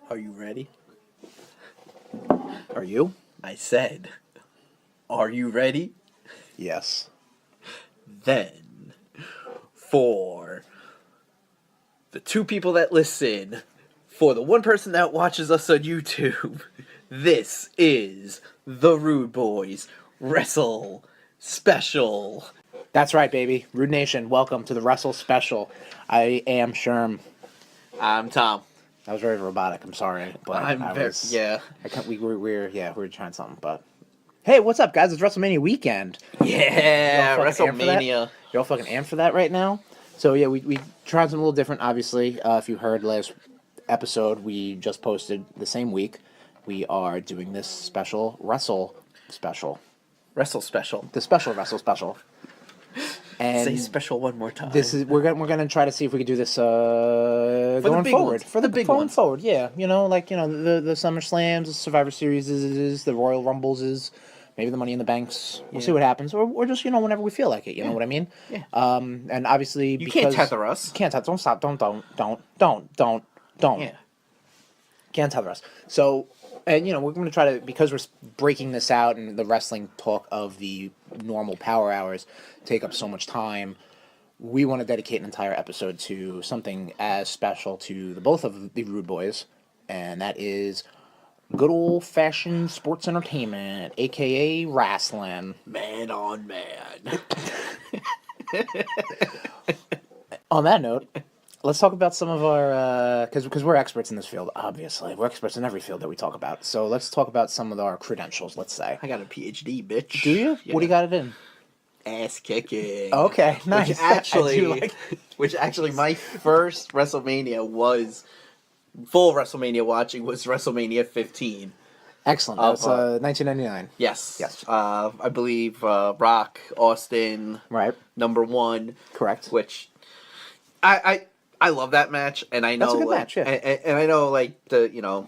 Are you ready? Are you? I said, are you ready? Yes. Then, for the two people that listen, for the one person that watches us on YouTube, this is the RudeBoyz WrestleSpecial. That's right, baby. Rude Nation, welcome to the WrestleSpecial. I am Sherm. I'm Tom. That was very robotic. I'm sorry, but yeah. We were trying something, but hey, what's up, guys? It's WrestleMania weekend. Yeah, Y'all fucking amped for that? WrestleMania. You're all fucking amped for that right now. So yeah, we tried something a little different. Obviously, if you heard last episode, we just posted the same week. We are doing this special WrestleSpecial. WrestleSpecial. The special WrestleSpecial. And say special one more time. This is we're gonna try to see if we could do this going forward. For the big going forward, yeah. You know, like the SummerSlams, the Survivor Series is the Royal Rumbles is maybe the Money in the Banks. We'll see what happens, or just whenever we feel like it. You know what I mean? Yeah. And obviously you can't tether us. Can't tether. Don't stop. Don't. Yeah. Can't tether us. So. And, we're going to try to, because we're breaking this out and the wrestling talk of the normal power hours take up so much time, we want to dedicate an entire episode to something as special to the both of the RudeBoyz, and that is good old-fashioned sports entertainment, a.k.a. wrestling. Man on man. On that note, let's talk about some of our, because we're experts in this field, obviously. We're experts in every field that we talk about. So let's talk about some of our credentials, let's say. I got a PhD, bitch. Do you? Yeah. What do you got it in? Ass kicking. Okay, nice. Which actually, my first WrestleMania was, full WrestleMania watching was WrestleMania 15. Excellent. That's 1999. Yes. Yes. I believe Rock, Austin. Right. Number one. Correct. Which, I love that match, and I know that's a good match, yeah. and I know the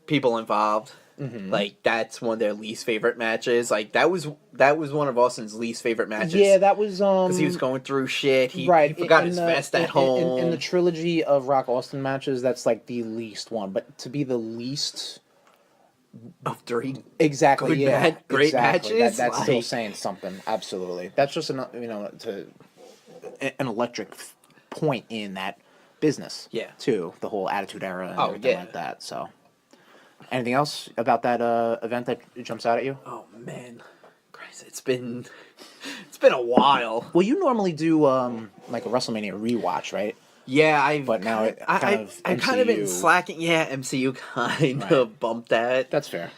people involved, mm-hmm. like that's one of their least favorite matches. Like that was one of Austin's least favorite matches. Yeah, that was because he was going through shit. He forgot his vest at home. In the trilogy of Rock Austin matches, that's like the least one. But to be the least of three, exactly, great matches. That's like, still saying something. Absolutely, that's just an electric point in that business, too, the whole Attitude Era and everything like that. So, anything else about that event that jumps out at you? Oh man, Christ, it's been a while. Well, you normally do like a WrestleMania rewatch, right? Yeah, but now I've kind of been slacking. Yeah, MCU kind of bumped that. That's fair.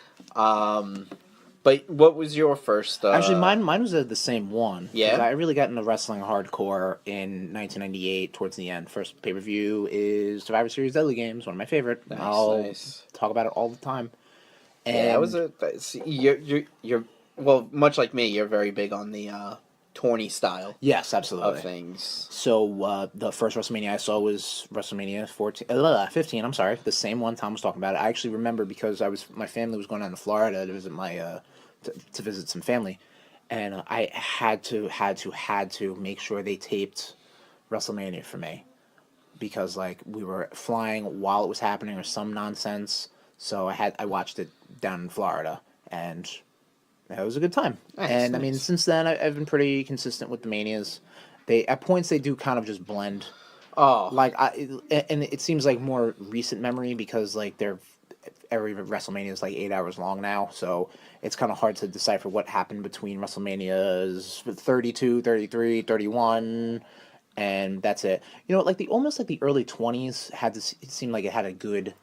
But what was your first? Actually, mine was the same one. Yeah, I really got into wrestling hardcore in 1998 towards the end. First pay per view is Survivor Series Deadly Games, one of my favorite. Nice. Talk about it all the time. And yeah, that was you're well, much like me, you're very big on the tourney style. Yes, absolutely. Of things. So the first WrestleMania I saw was WrestleMania 15. I'm sorry, the same one Tom was talking about. I actually remember because my family was going down to Florida to visit to visit some family, and I had to make sure they taped WrestleMania for me because like we were flying while it was happening or some nonsense. So I watched it down in Florida, and it was a good time. Nice. I mean, since then I've been pretty consistent with the Manias. At points they do kind of just blend. Oh, like and it seems like more recent memory because like every WrestleMania is like 8 hours long now, so it's kind of hard to decipher what happened between WrestleManias 32, 33, 31, and that's it. Like almost like the early 20s it seemed like it had a good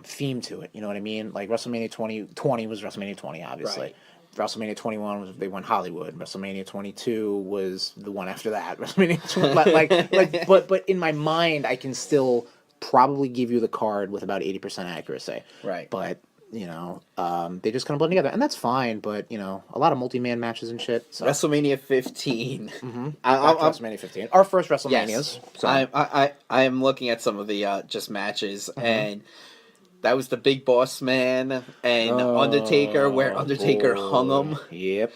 theme to it. You know what I mean? Like WrestleMania 20 was WrestleMania 20, obviously. Right. WrestleMania 21 was they went Hollywood. WrestleMania 22 was the one after that. WrestleMania 20, but in my mind, I can still probably give you the card with about 80% accuracy. Right. But they just kind of blend together, and that's fine. But a lot of multi-man matches and shit. So. WrestleMania 15. Mm-hmm. WrestleMania 15. Our first WrestleManias. Yes. So. I am looking at some of the just matches, and that was the Big Boss Man and Undertaker, where Undertaker hung him. Yep.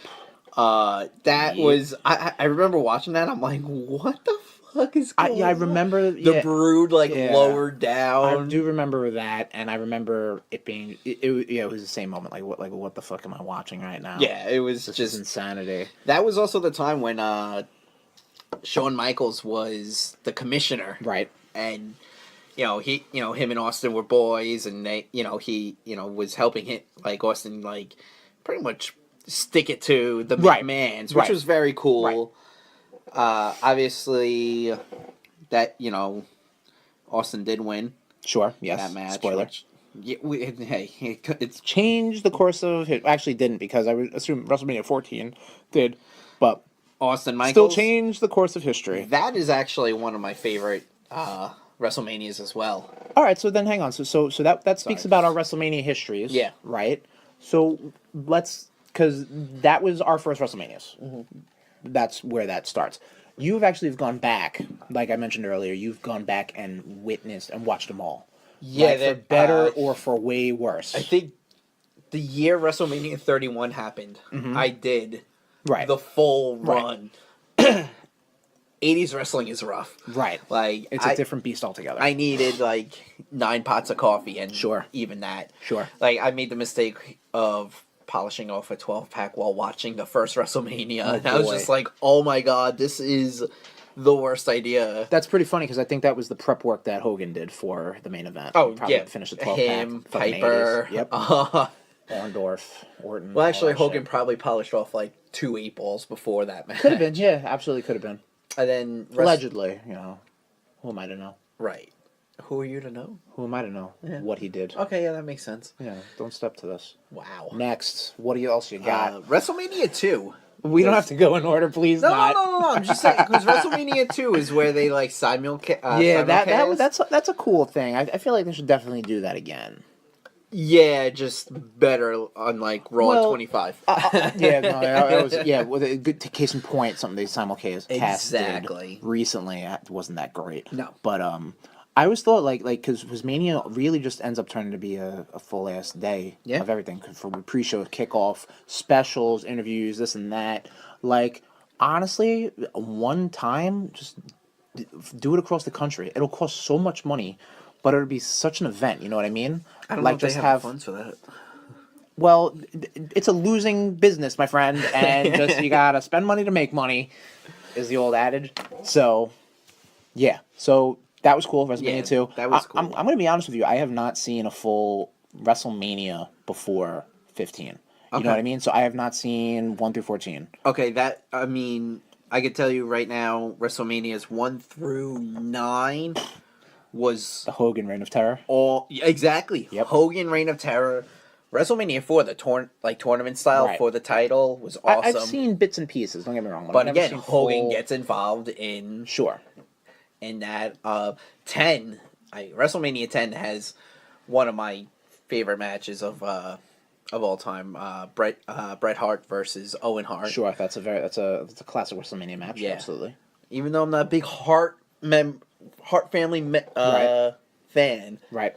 That was I remember watching that. I'm like, what the fuck is going I on? remember The brood yeah. lowered down. I do remember that, and I remember it being it was the same moment. Like what the fuck am I watching right now? Yeah, it was This just is insanity. That was also the time when Shawn Michaels was the commissioner, Right. and him and Austin were boys, and he was helping him, like, Austin, like, pretty much stick it to the McMahons, which was very cool. Obviously, that Austin did win. Sure. Yes. That match. Spoiler. It's changed the course of it. Actually, didn't, because I would assume WrestleMania 14 did, but Austin Michaels still changed the course of history. That is actually one of my favorite WrestleManias as well. All right, so then hang on. So that speaks about our WrestleMania histories. Yeah. Right. So because that was our first WrestleManias. Mm-hmm. That's where that starts. You've actually gone back, like I mentioned earlier. You've gone back and witnessed and watched them all. Yeah, like, for better or for way worse. I think the year WrestleMania 31 happened, I did the full run. 80s wrestling is rough. Right. Like, it's a different beast altogether. I needed like 9 pots of coffee, and even that. Sure. Like, I made the mistake of polishing off a 12-pack while watching the first WrestleMania. And I was just like, oh my god, this is the worst idia. That's pretty funny, because I think that was the prep work that Hogan did for the main event. Oh, probably yeah. Finished the 12-pack. Him, Piper. 80s. Yep. Orton. Well, actually, Hogan probably polished off like 2 8-balls before that match. Could have been, yeah. Absolutely could have been. And then... Allegedly, Who am I to know? Right. Who are you to know? Who am I to know what he did? Okay, yeah, that makes sense. Yeah, don't step to this. Wow. Next, what else you got? WrestleMania 2. We don't have to go in order, please. No. I'm just saying, because WrestleMania 2 is where they like simulcast. That's a cool thing. I feel like they should definitely do that again. Yeah, just better on like Raw 25. With a good case in point, something they simulcast recently. It wasn't that great. No, but I always thought because Mania really just ends up turning to be a full ass day of everything, for pre-show, kickoff, specials, interviews, this and that. Like, honestly, one time, just do it across the country. It'll cost so much money, but it'll be such an event. You know what I mean? I don't know if they have funds for that. Well, it's a losing business, my friend, and just you gotta spend money to make money, is the old adage. So, yeah. So that was cool. WrestleMania 2. That was cool. I'm gonna be honest with you. I have not seen a full WrestleMania before 15. You know what I mean? So I have not seen 1 through 14. Okay, I could tell you right now, WrestleManias 1 through 9 was the Hogan Reign of Terror. Exactly. Yep. Hogan Reign of Terror. WrestleMania 4, the tournament style for the title, was awesome. I've seen bits and pieces. Don't get me wrong, but again, Hogan gets involved in in that. WrestleMania 10 has one of my favorite matches of all time. Bret Hart versus Owen Hart. Sure, that's a classic WrestleMania match. Yeah. Absolutely. Even though I'm not a big Hart family fan, right?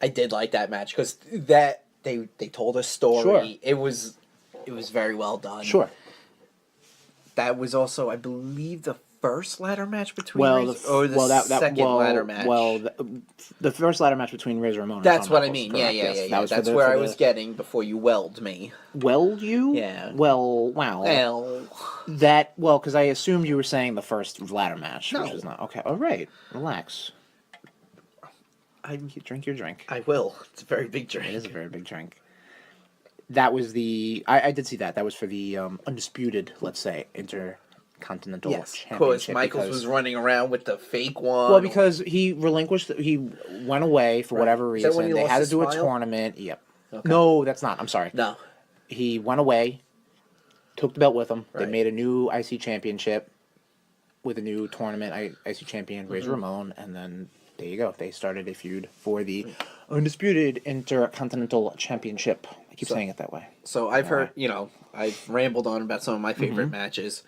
I did like that match because they told a story. Sure. It was very well done. Sure. That was also, I believe, the first ladder match between second ladder match. Well, the first ladder match between Razor Ramon. That's what I mean. Yeah. That's where I was getting before you welled me. Welled you? Yeah. Well, wow. Well, because I assumed you were saying the first ladder match, which is not okay. All right, relax. Drink your drink. I will. It's a very big drink. It is a very big drink. That was I did see that. That was for the undisputed, let's say, Intercontinental Championship. Of course, Michaels was running around with the fake one. Well, because he went away for whatever reason. They had to do a tournament. Yep. Okay. No, that's not. I'm sorry. No. He went away, took the belt with him. Right. They made a new IC championship with a new tournament, IC champion, Razor Ramon, and then there you go. They started a feud for the undisputed Intercontinental Championship. I keep saying it that way. So I've heard, I've rambled on about some of my favorite matches.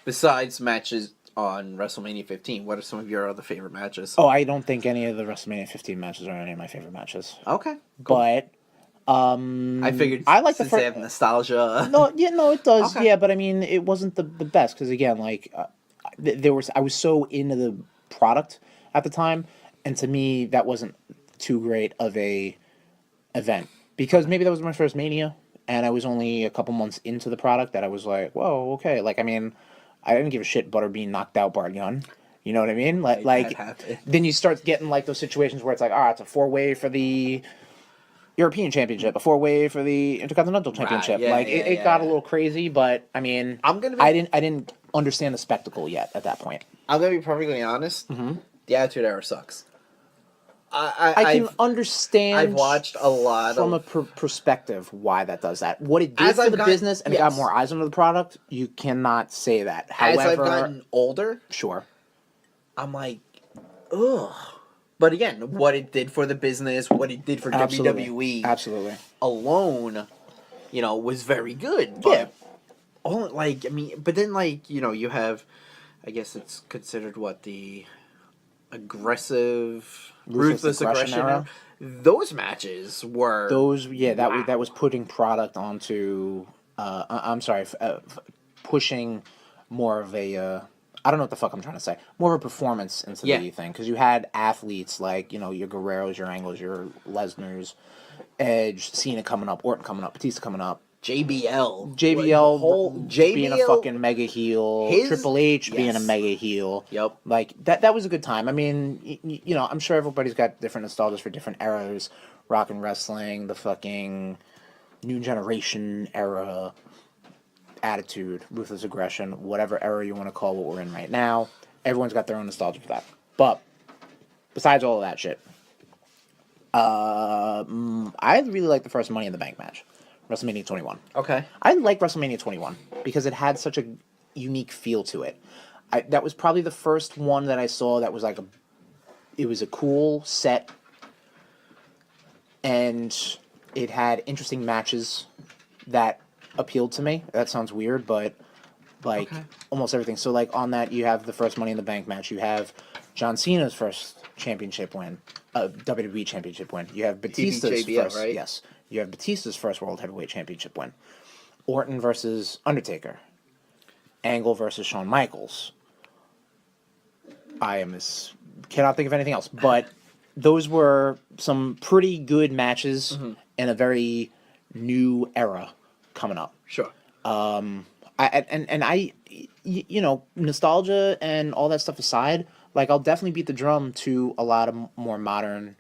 Besides matches on WrestleMania 15, what are some of your other favorite matches? Oh, I don't think any of the WrestleMania 15 matches are any of my favorite matches. Okay. Cool. But I figured I like since they have nostalgia. No, it does. Okay. Yeah, but I mean, it wasn't the best because again, I was so into the product at the time, and to me that wasn't too great of a event because maybe that was my first Mania, and I was only a couple months into the product that I was like, whoa, okay. Like, I mean, I didn't give a shit Butter being knocked out Bart Gunn. You know what I mean? Like then you start getting like those situations where it's like, it's a 4-way for the European Championship, a 4-way for the Intercontinental Championship. Right, It got a little crazy, but I mean, I didn't understand the spectacle yet at that point. I'm gonna be perfectly honest. Mm-hmm. The Attitude Era sucks. I can understand. I've watched a lot from a perspective why that does that. What it did for the business and it got more eyes on the product. You cannot say that. However, as I've gotten older, sure, I'm like, ugh. But again, what it did for the business, what it did for WWE, absolutely alone, was very good. But but then you have, I guess it's considered the aggressive, ruthless aggression era. Those matches were that was putting product onto. I'm sorry, pushing more of a. I don't know what the fuck I'm trying to say. More of a performance into the thing because you had athletes like your Guerreros, your Angles, your Lesnar's, Edge, Cena coming up, Orton coming up, Batista coming up. JBL being a fucking mega heel, Triple H being a mega heel. Yep. Like that was a good time. I mean, I'm sure everybody's got different nostalgias for different eras. Rock and wrestling, the fucking new generation era, attitude, ruthless aggression, whatever era you want to call what we're in right now. Everyone's got their own nostalgia for that. But besides all of that shit, I really like the first Money in the Bank match. WrestleMania 21. Okay. I like WrestleMania 21 because it had such a unique feel to it. That was probably the first one that I saw that was it was a cool set, and it had interesting matches that appealed to me. That sounds weird, but almost everything. So on that, you have the first Money in the Bank match. You have John Cena's first championship win, WWE championship win. You have Batista's first, right? Yes. You have Batista's first World Heavyweight Championship win. Orton versus Undertaker. Angle versus Shawn Michaels. Cannot think of anything else. But those were some pretty good matches in a very new era coming up. Sure. Nostalgia and all that stuff aside, I'll definitely beat the drum to a lot of more modern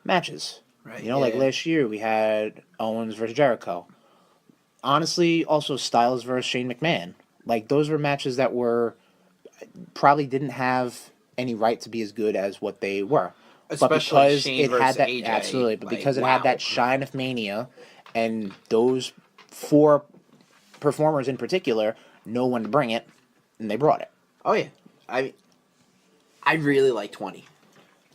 matches. Right. Last year we had Owens versus Jericho. Honestly, also Styles versus Shane McMahon. Those were matches that probably didn't have any right to be as good as what they were. Especially but because Shane it had that AJ, absolutely, but because it had that shine of Mania, and those 4 performers in particular know when to bring it, and they brought it. Oh yeah, I really like 20.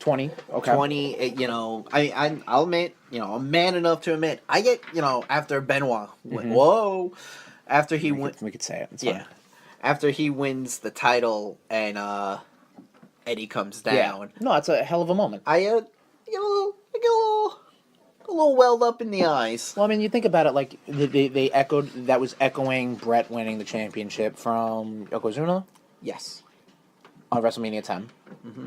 20, okay. 20, I'll admit, I'm man enough to admit, I get, after Benoit went, whoa, after he went, we could say it. It's fine. After he wins the title and Eddie comes down. Yeah. No, it's a hell of a moment. I get a little welled up in the eyes. Well, I mean, you think about it, they echoing Brett winning the championship from Yokozuna. Yes. On WrestleMania 10. Mm-hmm.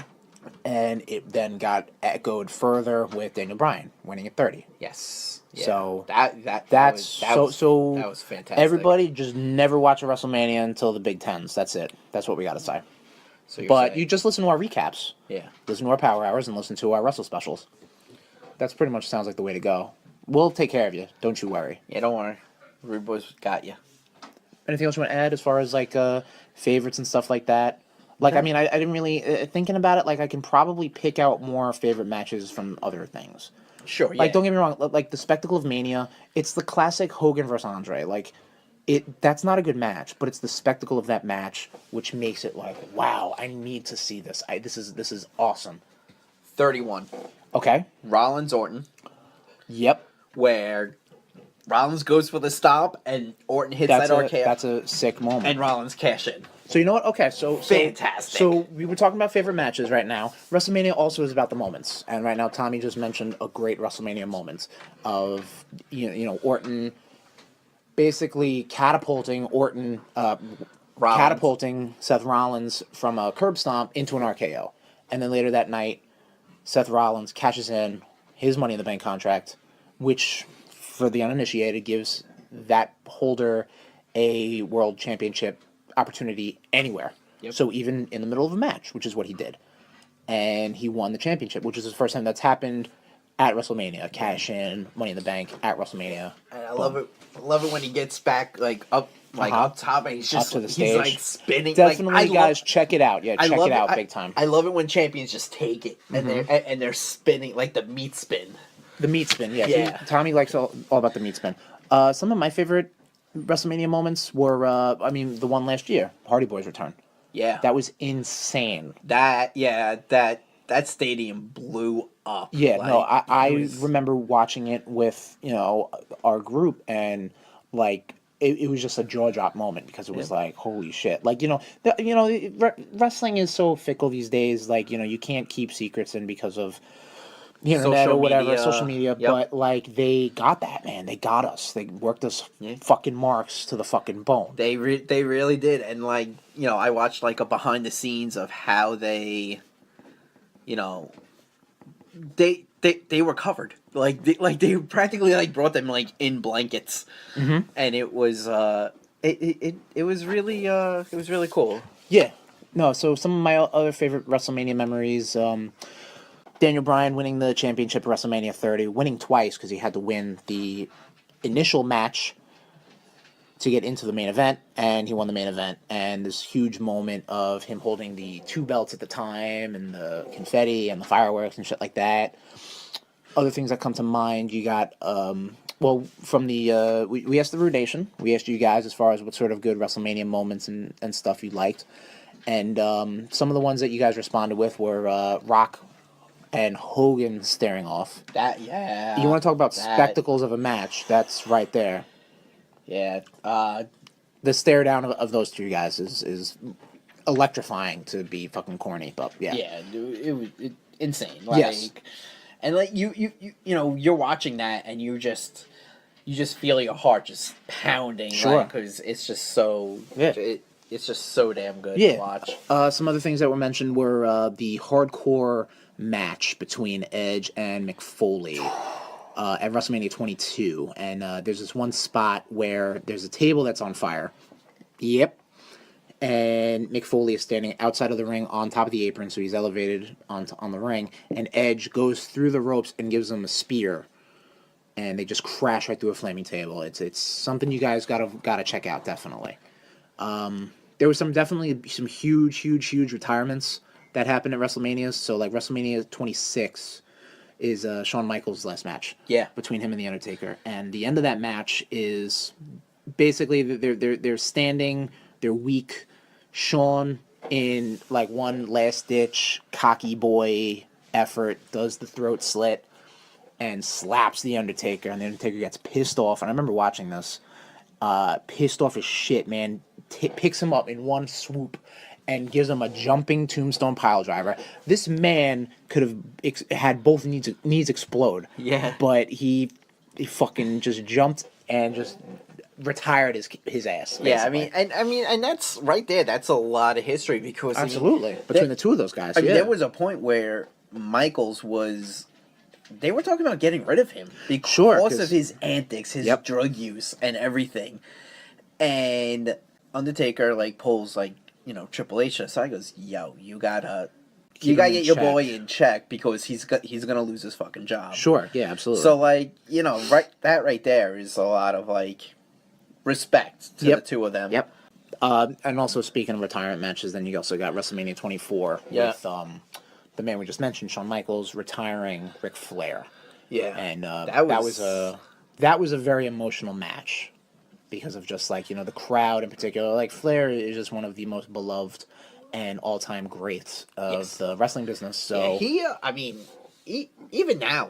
And it then got echoed further with Daniel Bryan winning at 30. Yes. Yeah. So that was fantastic. Everybody just never watch a WrestleMania until the Big Tens. That's it. That's what we got to say. So you just listen to our recaps. Yeah. Listen to our Power Hours and listen to our WrestleSpecials. That's pretty much sounds like the way to go. We'll take care of you. Don't you worry. Yeah, don't worry. RudeBoyz got you. Anything else you want to add as far as favorites and stuff like that? I mean, I didn't really... thinking about it, I can probably pick out more favorite matches from other things. Sure, yeah. Don't get me wrong, the Spectacle of Mania, it's the classic Hogan versus Andre. That's not a good match, but it's the spectacle of that match which makes it wow, I need to see this. This is awesome. 31. Okay. Rollins Orton. Yep. Where Rollins goes for the stop and Orton hits that RKO. That's a sick moment. And Rollins cash in. So you know what? Okay, so fantastic. So we were talking about favorite matches right now. WrestleMania also is about the moments, and right now Tommy just mentioned a great WrestleMania moment of Orton basically catapulting Orton, catapulting Seth Rollins from a curb stomp into an RKO. And then later that night, Seth Rollins cashes in his Money in the Bank contract, which, for the uninitiated, gives that holder a world championship opportunity anywhere. Yep. So even in the middle of a match, which is what he did. And he won the championship, which is the first time that's happened at WrestleMania. Cash in, Money in the Bank at WrestleMania. And I love it. I love it when he gets back up top, and he's just Up to the stage. he's like spinning. Definitely, guys, check it out. Yeah, check it out big time. I love it when champions just take it and they're spinning like the meat spin. The meat spin, yeah. Yeah. Tommy likes all about the meat spin. Some of my favorite WrestleMania moments were, the one last year, Hardy Boyz return. Yeah, That was insane. that stadium blew up. Yeah, like, no, I remember watching it with, our group, and, like, it was just a jaw drop moment, because it was like, holy shit. Like, wrestling is so fickle these days. Like, you can't keep secrets in because of the internet Social or whatever, media. social media. Yep. But, like, they got that, man. They got us. They worked us fucking marks to the fucking bone. They really did, and like I watched like a behind the scenes of how they, they were covered, they practically like brought them like in blankets, and it was it was really cool. Yeah. No, so some of my other favorite WrestleMania memories, Daniel Bryan winning the championship at WrestleMania 30, winning twice because he had to win the initial match to get into the main event, and he won the main event. And this huge moment of him holding the two belts at the time, and the confetti and the fireworks and shit like that. Other things that come to mind, you got, from the, we asked the Rude Nation, we asked you guys as far as what sort of good WrestleMania moments and stuff you liked. And some of the ones that you guys responded with were Rock and Hogan staring off. You want to talk about spectacles of a match? That's right there. Yeah. The stare down of those two guys is electrifying, to be fucking corny, but yeah. Yeah, dude, it was insane. Like, yes. And like you're watching that, and you just feel your heart just pounding. Sure. Because it's just so it's just so damn good Yeah. to watch. Some other things that were mentioned were the hardcore match between Edge and Mick Foley at WrestleMania 22. And there's this one spot where there's a table that's on fire. Yep. And Mick Foley is standing outside of the ring on top of the apron, so he's elevated on the ring. And Edge goes through the ropes and gives him a spear. And they just crash right through a flaming table. It's something you guys gotta check out, definitely. There was definitely some huge retirements that happened at WrestleMania. So like WrestleMania 26 is Shawn Michaels' last match. Yeah. Between him and The Undertaker. And the end of that match is basically they're standing, they're weak. Shawn, in like one last ditch cocky boy effort, does the throat slit and slaps The Undertaker, and The Undertaker gets pissed off. And I remember watching this. Pissed off as shit, man. Picks him up in one swoop and gives him a jumping tombstone piledriver. This man could have had both knees explode. Yeah. But he fucking just jumped and just retired his ass. Basically. Yeah, I mean, and that's right there. That's a lot of history, because absolutely between the two of those guys. I mean, there was a point where Michaels was. They were talking about getting rid of him because of his antics, his drug use, and everything. And Undertaker pulls Triple H aside, goes, "Yo, you gotta get your boy in check, because he's gonna lose his fucking job." Sure, yeah, absolutely. So that right there is a lot of respect to the two of them. Yep. And also, speaking of retirement matches, then you also got WrestleMania 24 with the man we just mentioned, Shawn Michaels, retiring Ric Flair. Yeah. And that was a very emotional match, because of just the crowd in particular. Flair is just one of the most beloved and all-time greats of the wrestling business. So even now,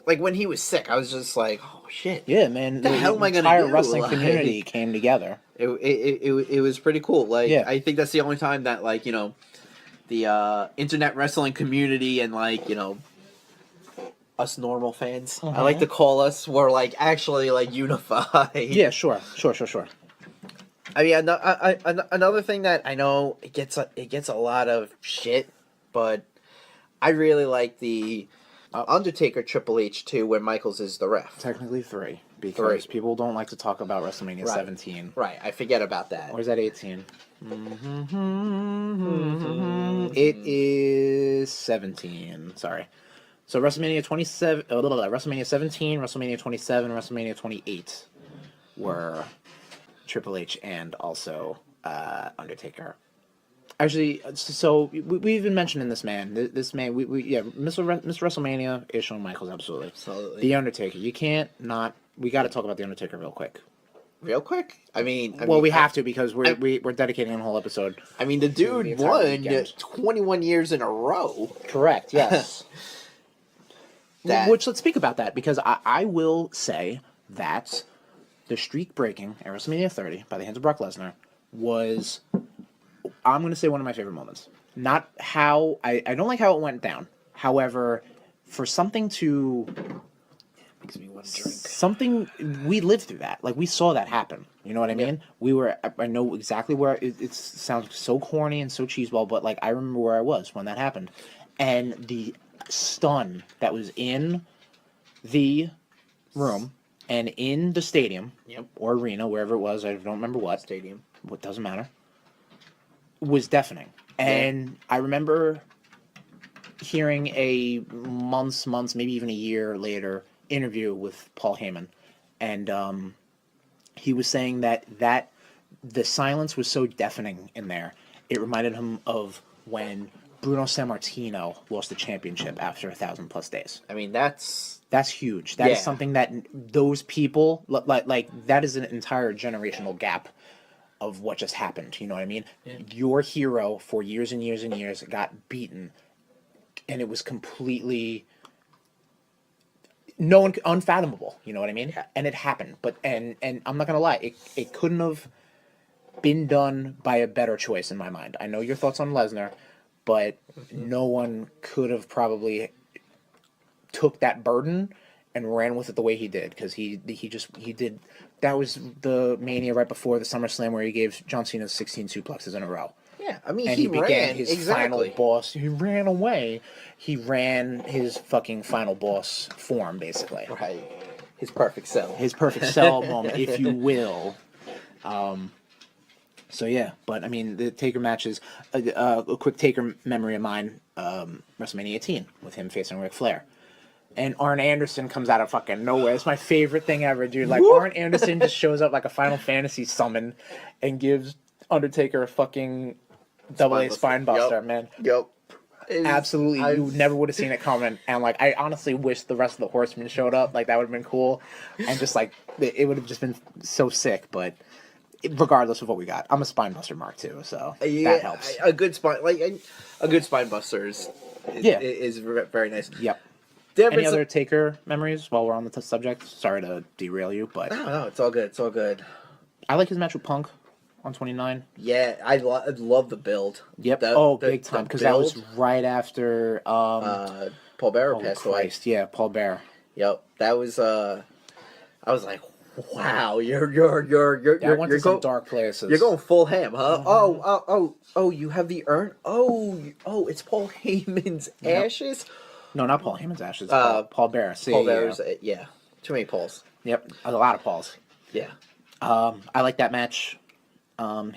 when he was sick, I was just like, oh shit. Yeah, man. The hell am I gonna do? The entire wrestling community came together. It was pretty cool. I think that's the only time that the internet wrestling community and us normal fans, I like to call us, were actually unified. Yeah, sure. I mean, another thing that I know it gets a lot of shit, but I really like the Undertaker Triple H 2 where Michaels is the ref. Technically 3, because people don't like to talk about WrestleMania 17. Right, I forget about that. Or is that 18? It is 17. Sorry. So WrestleMania 27, WrestleMania 17, WrestleMania 27, WrestleMania 28 were Triple H and also Undertaker. Actually, so we've been mentioning this man. This man, Mr. WrestleMania is Shawn Michaels, absolutely. Absolutely. The Undertaker. You can't not. We got to talk about the Undertaker real quick. Real quick? I mean, we have to because we're dedicating a whole episode. I mean, the dude won 21 years in a row. Correct. Yes. Which, let's speak about that, because I will say that the streak breaking at WrestleMania 30 by the hands of Brock Lesnar was, I'm going to say, one of my favorite moments. Not how, I don't like how it went down. However, for something to, Makes me want to drink. something, we lived through that. Like, we saw that happen. You know what I mean? I know exactly where, it sounds so corny and so cheeseball, but, like, I remember where I was when that happened. And the stun that was in the room and in the stadium or arena, wherever it was, I don't remember what. Stadium. What doesn't matter. Was deafening. And I remember hearing a months, maybe even a year later, interview with Paul Heyman. And he was saying that the silence was so deafening in there, it reminded him of when Bruno Sammartino lost the championship after 1,000+ days. I mean, that's huge. That is something that those people, like that is an entire generational gap of what just happened. You know what I mean? Yeah. Your hero for years and years and years got beaten, and it was completely unfathomable. You know what I mean? Yeah. And it happened. But and I'm not gonna lie, it couldn't have been done by a better choice in my mind. I know your thoughts on Lesnar, but no one could have probably took that burden and ran with it the way he did, because he did. That was the Mania right before the SummerSlam where he gave John Cena 16 suplexes in a row. Yeah, I mean, and he began his final boss. He ran away. He ran his fucking final boss form, basically. Right. His perfect cell. His perfect cell moment, if you will. So yeah, but I mean, the Taker matches. A quick Taker memory of mine: WrestleMania 18 with him facing Ric Flair, and Arn Anderson comes out of fucking nowhere. It's my favorite thing ever, dude. Like, Arn Anderson just shows up like a Final Fantasy summon and gives Undertaker a fucking AA spine buster, man. Yep. Absolutely, you never would have seen it coming. And like, I honestly wish the rest of the Horsemen showed up. Like, that would have been cool, and just like it would have just been so sick, but. Regardless of what we got, I'm a spine buster mark too, so that helps. A good spine buster is very nice. Yep. Any other Taker memories while we're on the subject? Sorry to derail you, but no, it's all good. It's all good. I like his match with Punk on 29. Yeah, I love the build. Yep. Big time, because that was right after Paul Bearer passed away. Yeah, Paul Bearer. Yep, that was. I was like, wow, you're going some dark places. You're going full ham, huh? Oh, you have the urn. Oh, it's Paul Heyman's ashes. No, not Paul Heyman's ashes. Paul Bearer. Paul Bearer's. Yeah, too many Pauls. Yep, a lot of Pauls. Yeah. I like that match. I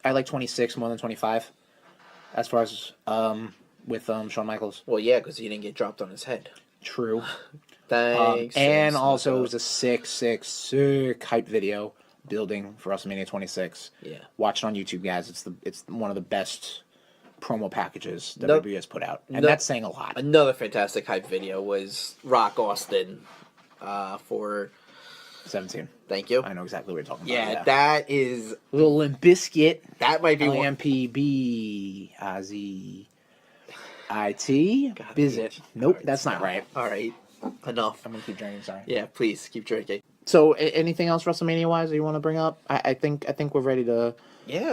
like 26 more than 25, as far as with Shawn Michaels. Well, yeah, because he didn't get dropped on his head. True. Thanks. And also, it was a sick hype video building for WrestleMania 26. Yeah. Watch it on YouTube, guys. It's one of the best promo packages WWE has put out, and that's saying a lot. Another fantastic hype video was Rock Austin for 17. Thank you. I know exactly what you're talking about. Yeah, that is Little Limp Bizkit. That might be LMPB IT Bizit. Nope, that's not right. All right. Enough. I'm gonna keep drinking. Sorry. Yeah, please keep drinking. So, anything else WrestleMania wise that you want to bring up? I think we're ready to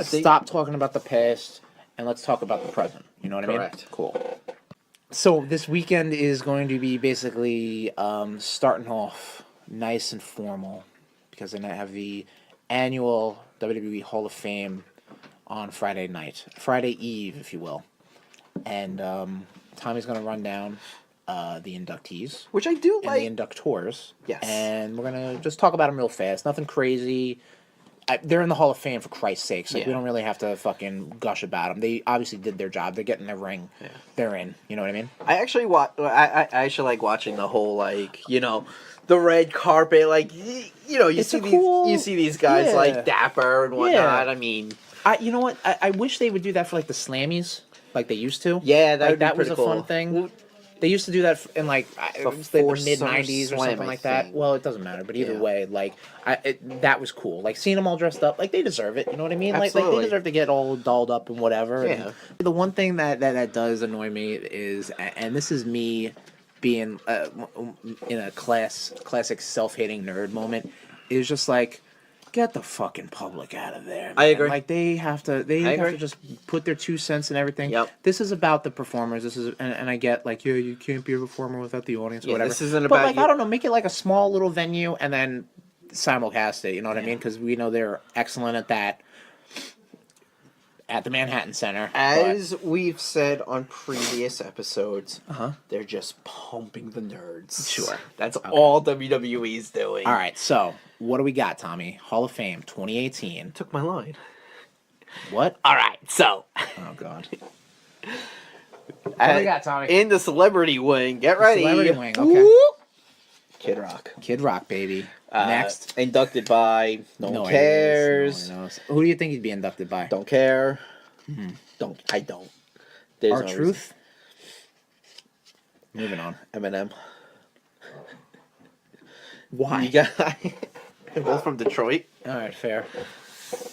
stop talking about the past and let's talk about the present. You know what I mean? Correct. Cool. So this weekend is going to be basically starting off nice and formal, because then I have the annual WWE Hall of Fame on Friday Eve, if you will. And Tommy's going to run down the inductees. Which I do and like. the inductors. Yes. And we're going to just talk about them real fast. Nothing crazy. They're in the Hall of Fame, for Christ's sakes. Like, we don't really have to fucking gush about them. They obviously did their job. They're getting their ring. Yeah. They're in. You know what I mean? I actually I actually like watching the whole, like, you know, the red carpet. Like, you know, you see these guys like dapper and whatnot. I mean, you know what? I wish they would do that for like the Slammies, like they used to. Yeah, that was a fun thing. Well, they used to do that in like the mid '90s or something like that. Well, it doesn't matter, but either way, like that was cool. Like seeing them all dressed up, like they deserve it. You know what I mean? Like they deserve to get all dolled up and whatever. Yeah. And the one thing that does annoy me is, and this is me being in a classic self-hating nerd moment, is just like, get the fucking public out of there, man. I agree. Like they have to just put their 2 cents and everything. Yep. This is about the performers. This is and I get like, you can't be a performer without the audience or whatever. This isn't but about like you. I don't know, make it like a small little venue and then simulcast it. You know what I mean? Because we know they're excellent at that. At the Manhattan Center. As we've said on previous episodes, they're just pumping the nerds. Sure. That's all WWE's doing. All right, so what do we got, Tommy? Hall of Fame 2018. Took my line. What? All right, so. Oh, God. What do we got, Tommy? In the celebrity wing, get ready. Celebrity wing, okay. Kid Rock. Kid Rock, baby. Next. Inducted by no one cares. No one knows. Who do you think he'd be inducted by? Don't care. I don't. There's R-Truth? Moving on. Eminem. Why? You got they're both from Detroit. All right, fair.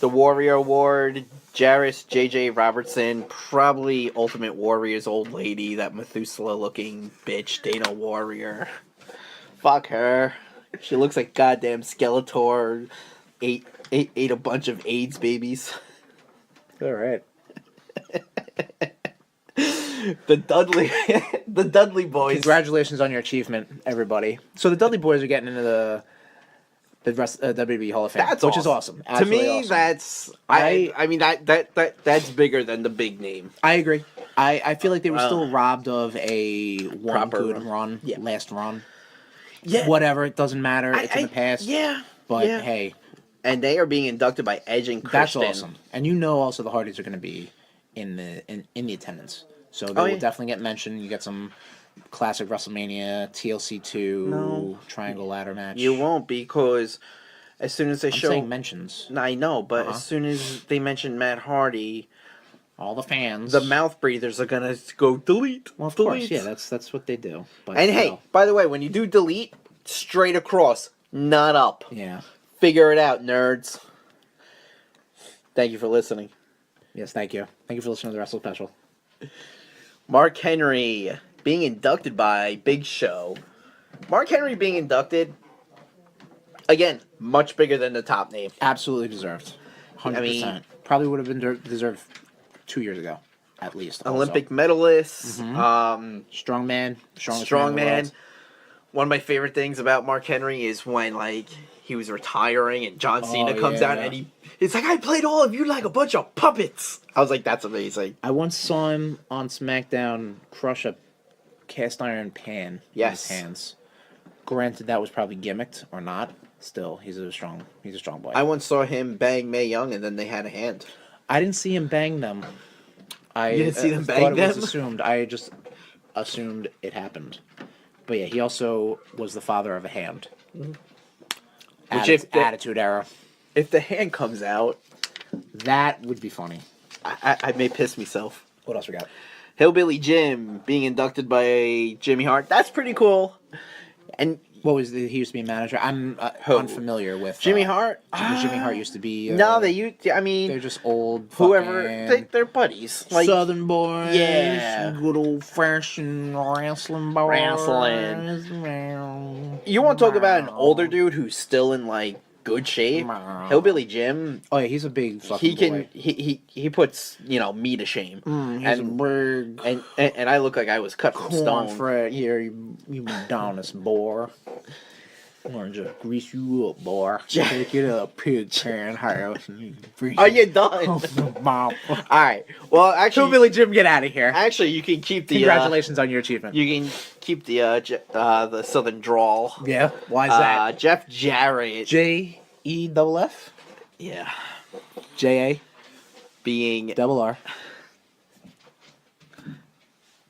The Warrior Award, Jarris J.J. Robertson, probably Ultimate Warrior's old lady, that Methuselah-looking bitch, Dana Warrior. Fuck her. She looks like goddamn Skeletor. Ate a bunch of AIDS babies. All right. The Dudley Boys. Congratulations on your achievement, everybody. So the Dudley Boys are getting into the WWE Hall of Fame, which is awesome. To me, awesome. that's I mean that's bigger than the big name. I agree. I feel like they were still robbed of a good run, Yeah. last run. Yeah. Whatever, it doesn't matter. It's in the past. Yeah. But hey. And they are being inducted by Edge and Christian. That's awesome. And you know also the Hardys are going to be in the attendance. So they will definitely get mentioned. You get some classic WrestleMania, TLC 2, Triangle Ladder match. You won't, because as soon as they I'm saying mentions. I know, but as soon as they mention Matt Hardy, all the fans, the mouth breathers are going to go delete. Well, of delete. course, yeah, that's what they do. But, and hey, by the way, when you do delete, straight across, not up. Yeah. Figure it out, nerds. Thank you for listening. Yes, thank you. Thank you for listening to the WrestleSpecial. Mark Henry being inducted by Big Show. Mark Henry being inducted, again, much bigger than the top name. Absolutely deserved. 100%. I mean, probably would have been deserved 2 years ago, at least. Olympic medalist. Strongman. Strongman. One of my favorite things about Mark Henry is when, like, he was retiring and John Cena comes out and it's like, I played all of you like a bunch of puppets. I was like, that's amazing. I once saw him on SmackDown crush a cast iron pan in his hands. Granted, that was probably gimmicked or not. Still, he's a strong boy. I once saw him bang Mae Young and then they had a hand. I didn't see him bang them. You didn't see them bang them? It was assumed. I just assumed it happened. But yeah, he also was the father of a hand. Attitude Era. If the hand comes out, that would be funny. I may piss myself. What else we got? Hillbilly Jim being inducted by Jimmy Hart. That's pretty cool. And what was he used to be a manager? I'm unfamiliar with Jimmy Hart. Jimmy Hart used to be. No, they're just old. Whoever they're buddies, like Southern boys. Yeah, good old fashioned wrestling boys. Wrestling. You want to talk about an older dude who's still in like good shape? Hillbilly Jim. Oh yeah, he's a big fucking boy. He puts me to shame. He's a big and I look like I was cut from stone. Fred, here you Adonis boar. I'm gonna just grease you up, boy. Take it up, pig pan house. Are you done? Mom. All right. Well, Hillbilly Jim, get out of here. actually, you can keep the. Congratulations on your achievement. You can keep the southern drawl. Yeah. Why is that? Jeff Jarrett. Jeff. Yeah. J A Being double R.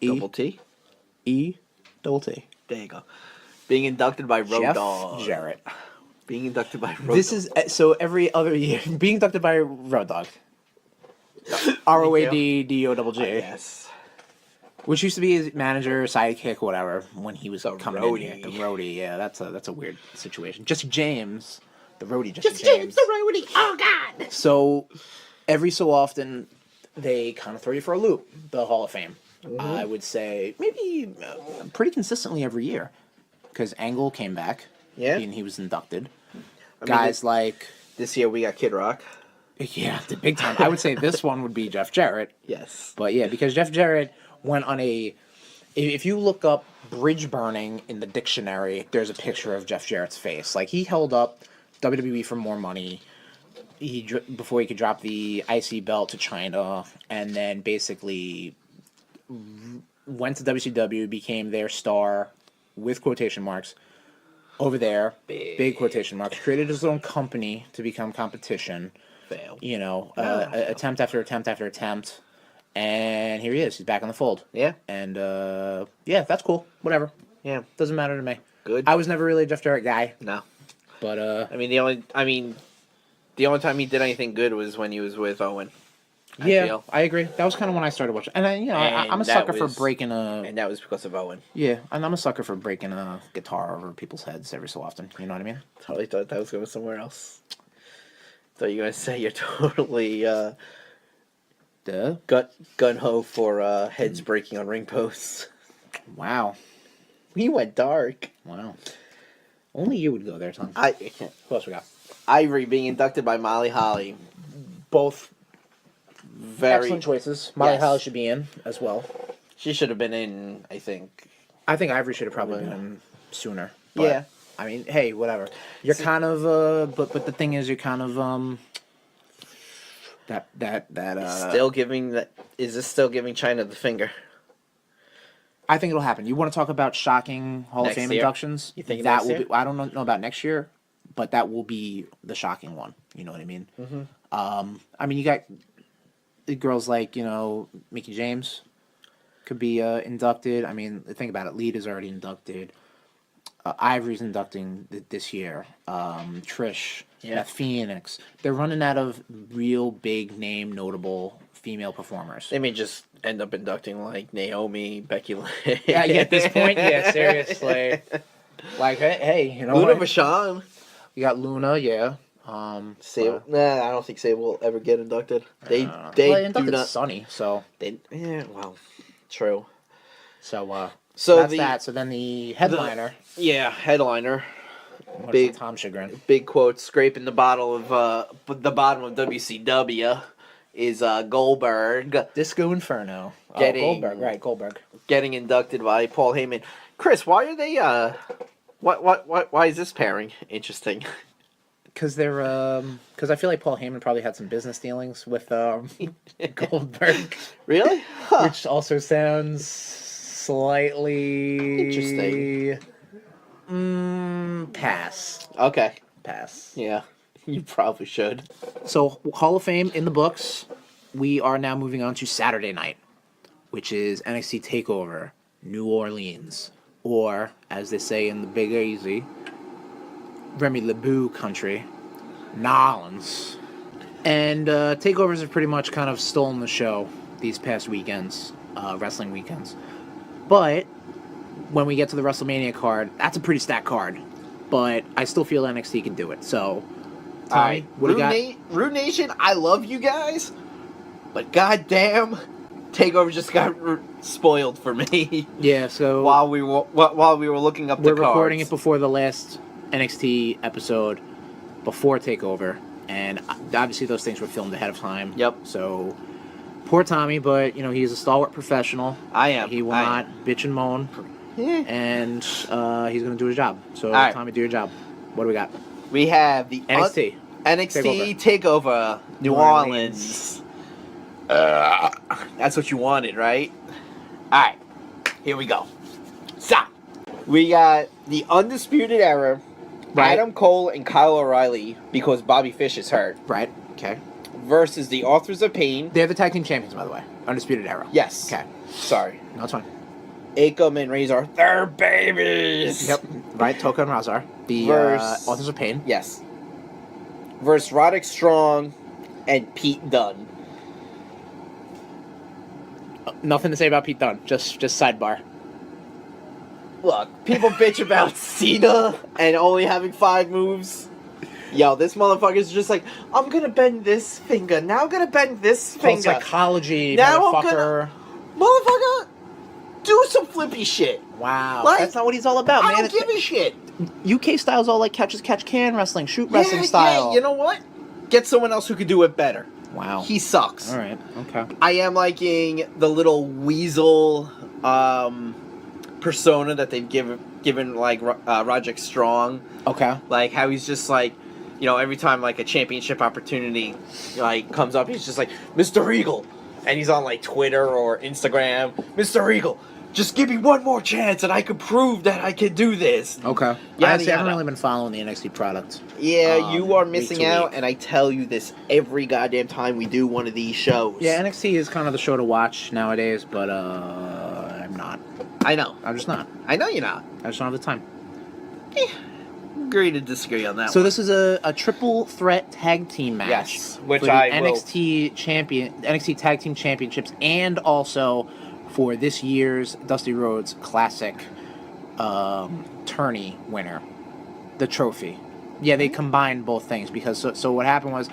double T. E double T. There you go. Being inducted by Road Jeff Dogg. Jarrett. Being inducted by Road This Dogg. is so every other year being inducted by Road Dogg. ROADDOGG. Yes. Which used to be his manager, sidekick, whatever, when he was The coming roadie. in here. The roadie, yeah, that's a weird situation. Jesse James, the roadie, Jesse James. the roadie. Oh God. So every so often, they kind of throw you for a loop. The Hall of Fame, I would say, maybe pretty consistently every year, because Angle came back. Yeah. And he was inducted. I mean, Guys like. This year we got Kid Rock. Yeah, the big time. I would say this one would be Jeff Jarrett. Yes. But yeah, because Jeff Jarrett went on a... If you look up bridge burning in the dictionary, there's a picture of Jeff Jarrett's face. Like, he held up WWE for more money before he could drop the IC belt to China, and then basically went to WCW, became their star, with quotation marks, over there, big quotation marks, created his own company to become competition. Fail. You know, attempt after attempt after attempt, and here he is. He's back on the fold. Yeah. And yeah, that's cool. Whatever. Yeah. Doesn't matter to me. Good. I was never really a Jeff Jarrett guy, No. but I mean, the only time he did anything good was when he was with Owen. yeah, I agree. That was kind of when I started watching. And I'm a And sucker that for was- breaking a. And that was because of Owen. Yeah, and I'm a sucker for breaking a guitar over people's heads every so often. You know what I mean? Totally thought that was going somewhere else. Thought you were going to say you're totally Duh. gun ho for heads breaking on ring posts. Wow. He went dark. Wow. Only you would go there, Tom. Who Who else we got? Ivory being inducted by Molly Holly. Both very... Excellent choices. Molly Yes. Holly should be in as well. She should have been in, I think. I think Ivory should have probably been in sooner. But, Yeah. I mean, hey, whatever. You're kind of, but the thing is, you're kind of, Still giving that... Is this still giving China the finger? I think it'll happen. You want to talk about shocking Hall Next of Fame year? inductions? You think that next will year? be? I don't know about next year, but that will be the shocking one. You know what I mean? Mm-hmm. I mean, you got the girls like Mickie James could be inducted. I mean, think about it. Lita's already inducted. Ivory's inducting this year. Trish, Beth Phoenix. They're running out of real big name, notable female performers. They may just end up inducting like Naomi, Becky Lynch. Yeah, at this point, yeah, seriously. Like, hey, you know Luna what? Vachon. You got Luna, yeah. Sable. Nah, I don't think Sable will ever get inducted. They well, do inducted not. Sunny, so Well, true. so So that's the that. So then the headliner, headliner. what's big- Tom Chagrin. Big quote, scraping the bottom of WCW is Goldberg Disco Inferno. Getting- Goldberg. getting inducted by Paul Heyman. Chris, why are they why is this pairing interesting? Because because I feel like Paul Heyman probably had some business dealings with Goldberg, Really? which also sounds slightly Interesting. Pass. Okay. Pass. Yeah. You probably should. So, Hall of Fame in the books. We are now moving on to Saturday night, which is NXT Takeover New Orleans, or as they say in the Big Easy, Remy LeBeau country, Nolans. And takeovers have pretty much kind of stolen the show these past weekends, wrestling weekends. But when we get to the WrestleMania card, that's a pretty stacked card. But I still feel NXT can do it. So, Tommy, what do you got? Rude Nation, I love you guys, but goddamn, Takeover just got spoiled for me. Yeah, so while we were looking up the we're cards. recording it before the last NXT episode, before Takeover, and obviously those things were filmed ahead of time. Yep. So poor Tommy, but he's a stalwart professional. I am. He will I not am. bitch and moan. and he's going to do his job. So, right. Tommy, do your job. What do we got? We have the NXT. NXT Takeover New Orleans. That's what you wanted, right? Alright, here we go. Stop. We got the Undisputed Era, Right. Adam Cole and Kyle O'Reilly, because Bobby Fish is hurt, Right. Okay. versus the Authors of Pain. They're the tag team champions, by the way. Undisputed Era. Yes. Okay. Sorry. No, it's fine. Akam and Razor, they're babies. Yep. Right. Toka and Razar. The Authors of Pain. Yes. Versus Roderick Strong and Pete Dunne. Nothing to say about Pete Dunne. Just sidebar. Look, people bitch about Cena and only having 5 moves. Yo, this motherfucker's just like, I'm gonna bend this finger. Now I'm gonna bend this Called finger. psychology, Now I'm motherfucker. Motherfucker, do some flippy shit. Wow. Like, That's not what he's all about, I man. don't give a shit. UK style's all like catch as catch can wrestling, shoot wrestling style. Yeah, you know what? Get someone else who could do it better. Wow. He sucks. All right. Okay. I am liking the little weasel persona that they've given like Roderick Strong. Okay. Like how he's just like, you know, every time like a championship opportunity like comes up, he's just like, Mr. Regal, and he's on like Twitter or Instagram, Mr. Regal, just give me one more chance and I could prove that I could do this. Okay. Yeah, I haven't really been following the NXT product. Yeah, you are week missing to out, week. and I tell you this every goddamn time we do one of these shows. Yeah, NXT is kind of the show to watch nowadays, but I'm not. I know. I'm just not. I know you're not. I just don't have the time. Agree to disagree on that So one. this is a triple threat tag team match. Yes, which for the I will- NXT Tag Team Championships, and also for this year's Dusty Rhodes Classic tourney winner, the trophy. Yeah, they combined both things because so what happened was,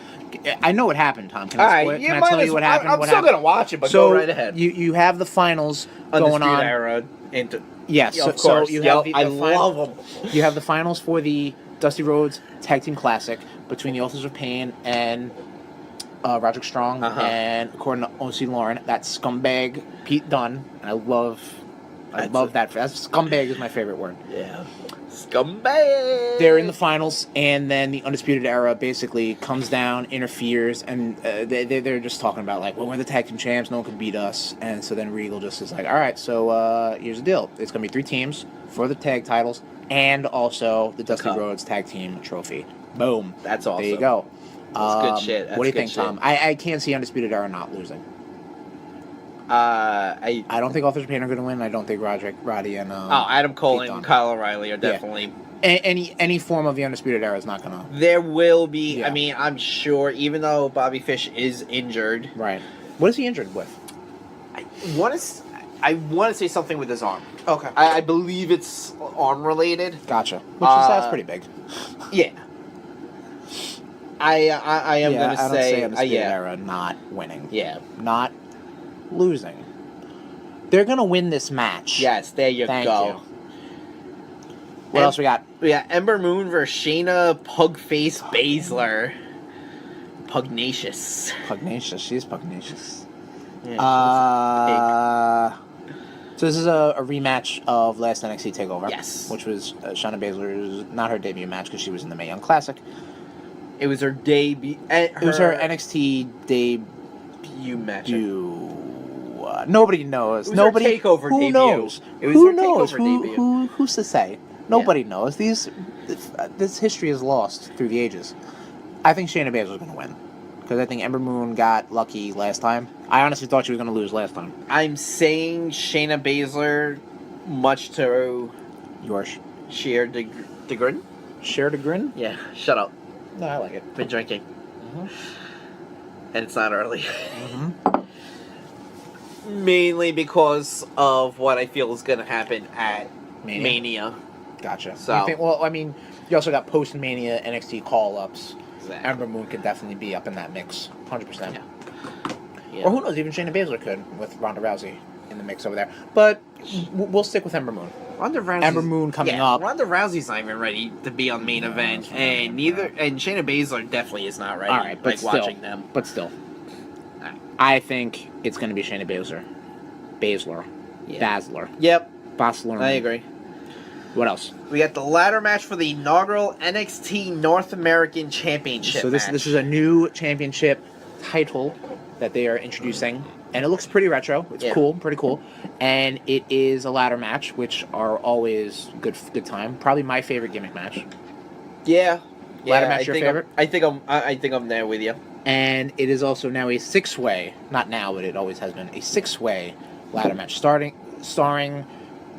I know what happened, Tom. Can I tell you what happened? I'm still gonna watch it, but so go right ahead. You have the finals going on. Era into Yes, of so course. you have I love them. You have the finals for the Dusty Rhodes Tag Team Classic between the Authors of Pain and Roderick Strong, and according to O.C. Lauren, that scumbag Pete Dunne. I love that. Scumbag is my favorite word. Yeah, scumbag. They're in the finals, and then the Undisputed Era basically comes down, interferes, and they're just talking about like, well, we're the tag team champs, no one can beat us, and so then Regal just is like, all right, so here's the deal: it's gonna be 3 teams for the tag titles, and also the Dusty Rhodes Tag Team Trophy. Boom. That's awesome. There you go. That's good shit. That's what do you good think, shit. Tom? I can't see Undisputed Era not losing. I don't think Authors of Pain are going to win. I don't think Roddy and Adam Cole Pete and Dunne. Kyle O'Reilly are definitely. Any form of the Undisputed Era is not going to. There will be. Yeah. I mean, I'm sure, even though Bobby Fish is injured. Right. What is he injured with? I want to say something with his arm. Okay. I believe it's arm related. Gotcha. Which is that's pretty big. Yeah. I am Yeah, going to I don't say Undisputed Era not winning. Yeah. Not losing. They're going to win this match. Yes, there you Thank go. you. What else we got? Yeah, Ember Moon versus Shayna Pugface Baszler. Pugnacious. Pugnacious. She's pugnacious. Yeah, So this is a rematch of last NXT Takeover. Yes. Which was Shayna Baszler's, not her debut match because she was in the Mae Young Classic. it was her debut. It was her NXT debut match. Nobody knows. It was her Nobody. takeover who debut. knows? It was who her knows? takeover debut. Who's to say? Nobody knows. This history is lost through the ages. I think Shayna Baszler's going to win because I think Ember Moon got lucky last time. I honestly thought she was going to lose last time. I'm saying Shayna Baszler, much to Yours. Cher DeGrin. Share to grin? Yeah, shut up. No, I like it. Been drinking. And it's not early. Mainly because of what I feel is going to happen at Mania. Gotcha. So- You think, well, I mean, you also got post-Mania NXT call-ups. Exactly. Ember Moon could definitely be up in that mix. 100%. Yeah. Or who knows, even Shayna Baszler could with Ronda Rousey in the mix over there. But we'll stick with Ember Moon. Ronda Rousey's, Ember Moon coming up. Ronda Rousey's not even ready to be on main event, that's right. and Shayna Baszler definitely is not ready. All right, but like still, watching them. But still, Alright. I think it's going to be Shayna Baszler. Yeah. Baszler. Yep. Barcelona. I agree. What else? We got the ladder match for the inaugural NXT North American Championship So this is a new championship title that they are introducing, and it looks pretty retro. It's cool, pretty cool, and it is a ladder match, which are always good time. Probably my favorite gimmick match. Yeah. Ladder match your favorite? I think I'm there with you. And it is also now a 6-way, not now, but it always has been, a 6-way ladder match starring.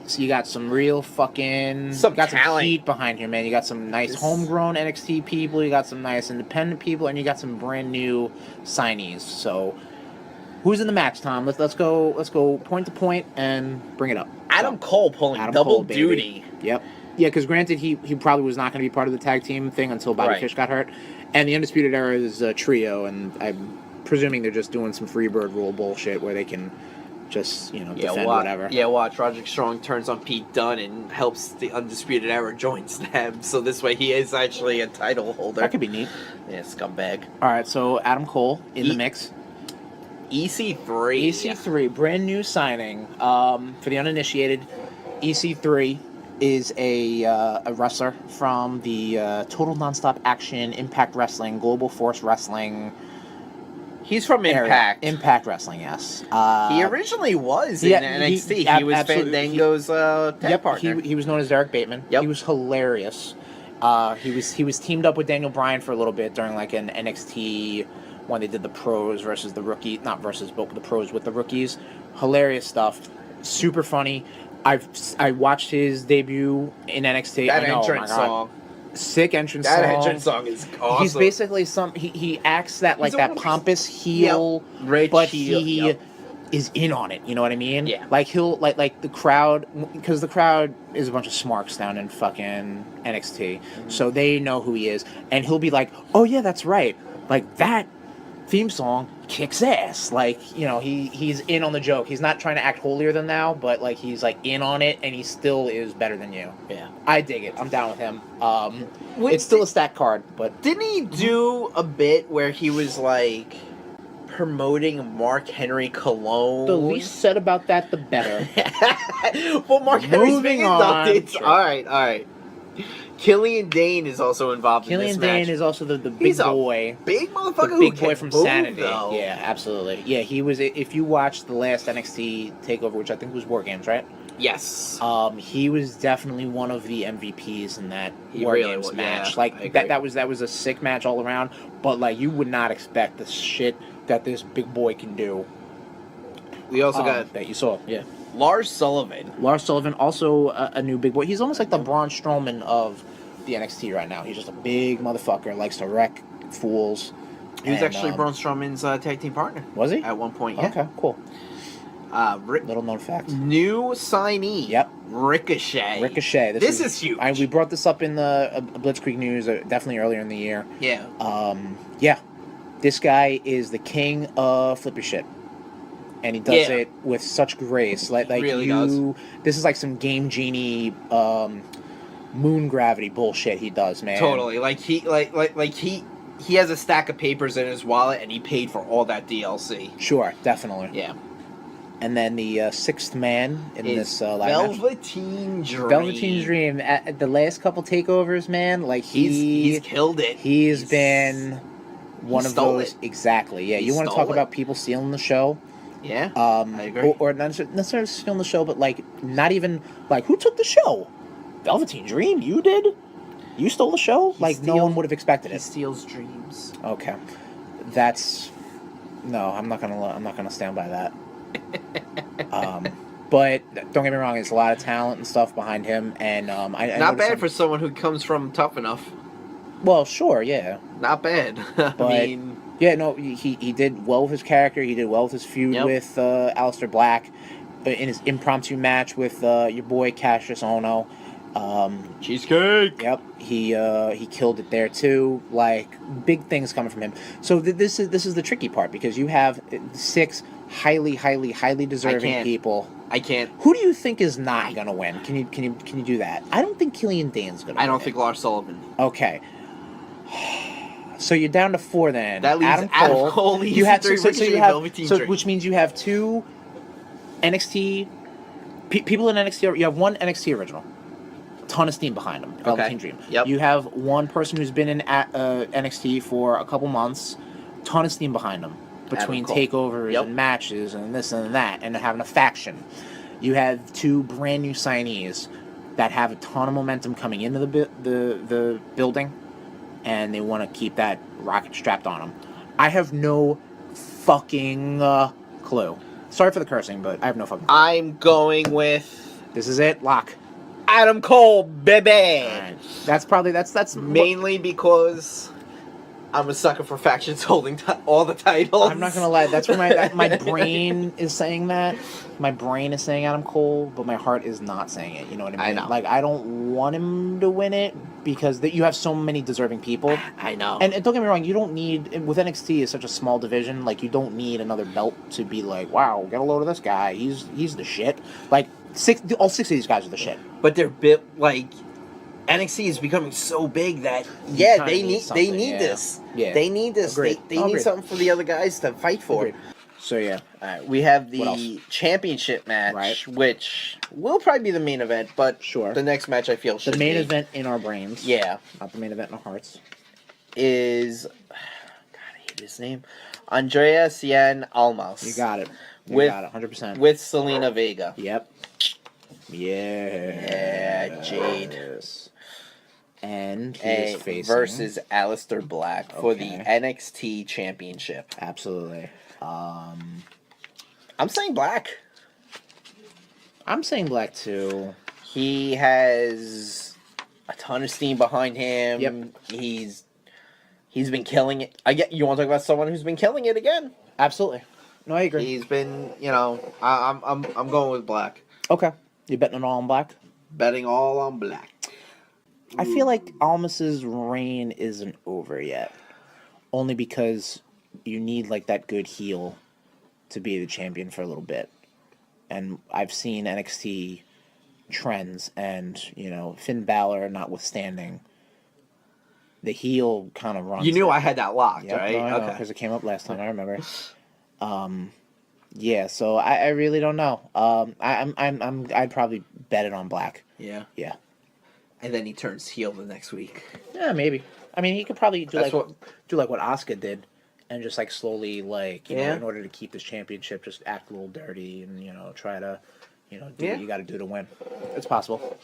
So you got some real fucking... Some got talent. some heat behind here, man. You got some nice homegrown NXT people, you got some nice independent people, and you got some brand new signees. So, who's in the match, Tom? Let's go point to point and bring it up. Adam Cole pulling double duty. Yep. Yeah, because granted, he probably was not going to be part of the tag team thing until Bobby Fish got hurt. And the Undisputed Era is a trio, and I'm presuming they're just doing some Freebird rule bullshit where they can just, defend whatever. Yeah, watch. Roderick Strong turns on Pete Dunne and helps the Undisputed Era join them. So this way he is actually a title holder. That could be neat. Yeah, scumbag. All right, so Adam Cole in the mix. EC3. EC3, brand new signing. For the uninitiated, EC3 is a wrestler from the Total Nonstop Action, Impact Wrestling, Global Force Wrestling. He's from Impact. Impact Wrestling, yes. He originally was in NXT. He was Fandango's tag partner. He was known as Derek Bateman. Yep. He was hilarious. He was teamed up with Daniel Bryan for a little bit during like an NXT when they did the pros versus the rookie, not versus, but the pros with the rookies. Hilarious stuff. Super funny. I watched his debut in NXT. That entrance song. Sick entrance song. That entrance song is awesome. He's basically he acts that like that pompous heel, rich but heel. he is in on it. You know what I mean? Yeah. Like he'll like the crowd, because the crowd is a bunch of smarks down in fucking NXT, so they know who he is, and he'll be like, "Oh yeah, that's right. Like that theme song kicks ass." Like, he's in on the joke. He's not trying to act holier than thou, but like he's like in on it, and he still is better than you. Yeah, I dig it. I'm down with him. It's still a stack card, but didn't he do a bit where he was like promoting Mark Henry cologne? The least said about that, the better. Well, Mark Henry's Moving on. Sure. All right. Killian Dane is also involved in this match. Killian Dane is also the big boy. Big motherfucker. The big boy from move, Sanity. though. Yeah, absolutely. Yeah, he was. If you watched the last NXT Takeover, which I think was War Games, right? Yes. He was definitely one of the MVPs in that War Games match. Yeah, like that was a sick match all around. But like you would not expect the shit that this big boy can do. We also got that you saw. Yeah. Lars Sullivan, also a new big boy. He's almost like the Braun Strowman of the NXT right now. He's just a big motherfucker, likes to wreck fools. He was actually Braun Strowman's tag team partner. Was he? At one point, yeah. Okay, cool. Little known fact. New signee. Yep. Ricochet. This is huge. We brought this up in the Blitzkrieg news definitely earlier in the year. Yeah. Yeah. This guy is the king of flip your shit. And he does it with such grace. Like really does. This is like some Game Genie moon gravity bullshit he does, man. Totally. Like he has a stack of papers in his wallet and he paid for all that DLC. Sure, definitely. Yeah. And then the sixth man in this live Velveteen match. Dream. Velveteen Dream. At the last couple takeovers, man, like he's killed it. He's been one of those. Exactly. Yeah. You want to talk about people stealing the show? Yeah. I agree. Or not necessarily stealing the show, but like not even like who took the show? Velveteen Dream, you did? You stole the show? No one would have expected it. He steals dreams. Okay. I'm not gonna stand by that. But don't get me wrong, there's a lot of talent and stuff behind him, and I not bad for someone who comes from Tough Enough. Well, sure, yeah. Not bad. But, yeah, no, he did well with his character. He did well with his feud with Aleister Black in his impromptu match with your boy Cassius Ohno. Cheesecake. Yep, he killed it there too. Like big things coming from him. So this is the tricky part because you have 6 highly deserving people. I can't. Who do you think is not gonna win? Can you do that? I don't think Killian Dane's gonna. I don't think Lars Sullivan. Okay. So you're down to 4 then. That leaves Adam Cole. You have which means you have 2 NXT people in NXT. You have one NXT original, ton of steam behind him. Velveteen Dream. Yep. You have one person who's been in NXT for a couple months, ton of steam behind him between takeovers and matches and this and that, and having a faction. You have two brand new signees that have a ton of momentum coming into the building, and they want to keep that rocket strapped on them. I have no fucking clue. Sorry for the cursing, but I have no fucking clue. I'm going with... This is it. Lock. Adam Cole, baby! Right. That's mainly because I'm a sucker for factions holding all the titles. I'm not gonna lie. That's where my brain is saying that. My brain is saying Adam Cole, but my heart is not saying it. You know what I mean? I know. Like, I don't want him to win it because you have so many deserving people. I know. And don't get me wrong. You don't need, with NXT is such a small division. Like, you don't need another belt to be like, wow, get a load of this guy. He's the shit. Like all six of these guys are the shit. But they're like NXT is becoming so big that they need this. Yeah. They need this. Agreed. They need something for the other guys to fight for. Agreed. So yeah, we have the championship match, which will probably be the main event, but sure, the next match I feel should the main be, event in our brains. Yeah, not the main event in our hearts. Is God, I hate his name, Andrea Cien Almas. You got it. You got it, 100%. With Selena Vega. Yep. Yeah, Jade. And he is facing versus Aleister Black for the NXT Championship. Absolutely. I'm saying Black. I'm saying Black too. He has a ton of steam behind him. Yep. He's been killing it. You want to talk about someone who's been killing it again? Absolutely. No, I agree. He's been, I'm going with Black. Okay. You betting it all on Black? Betting all on Black. I feel like Almas's reign isn't over yet. Only because you need like that good heel to be the champion for a little bit. And I've seen NXT trends and, Finn Balor notwithstanding, the heel kind of runs. You knew I had that locked, right? No, I know, because it came up last time, I remember. Yeah, so I really don't know. I'd probably bet it on Black. Yeah. Yeah. And then he turns heel the next week. Yeah, maybe. I mean, he could probably do like what Asuka did, and just like slowly, like in order to keep this championship, just act a little dirty and try to, do what you got to do to win. It's possible.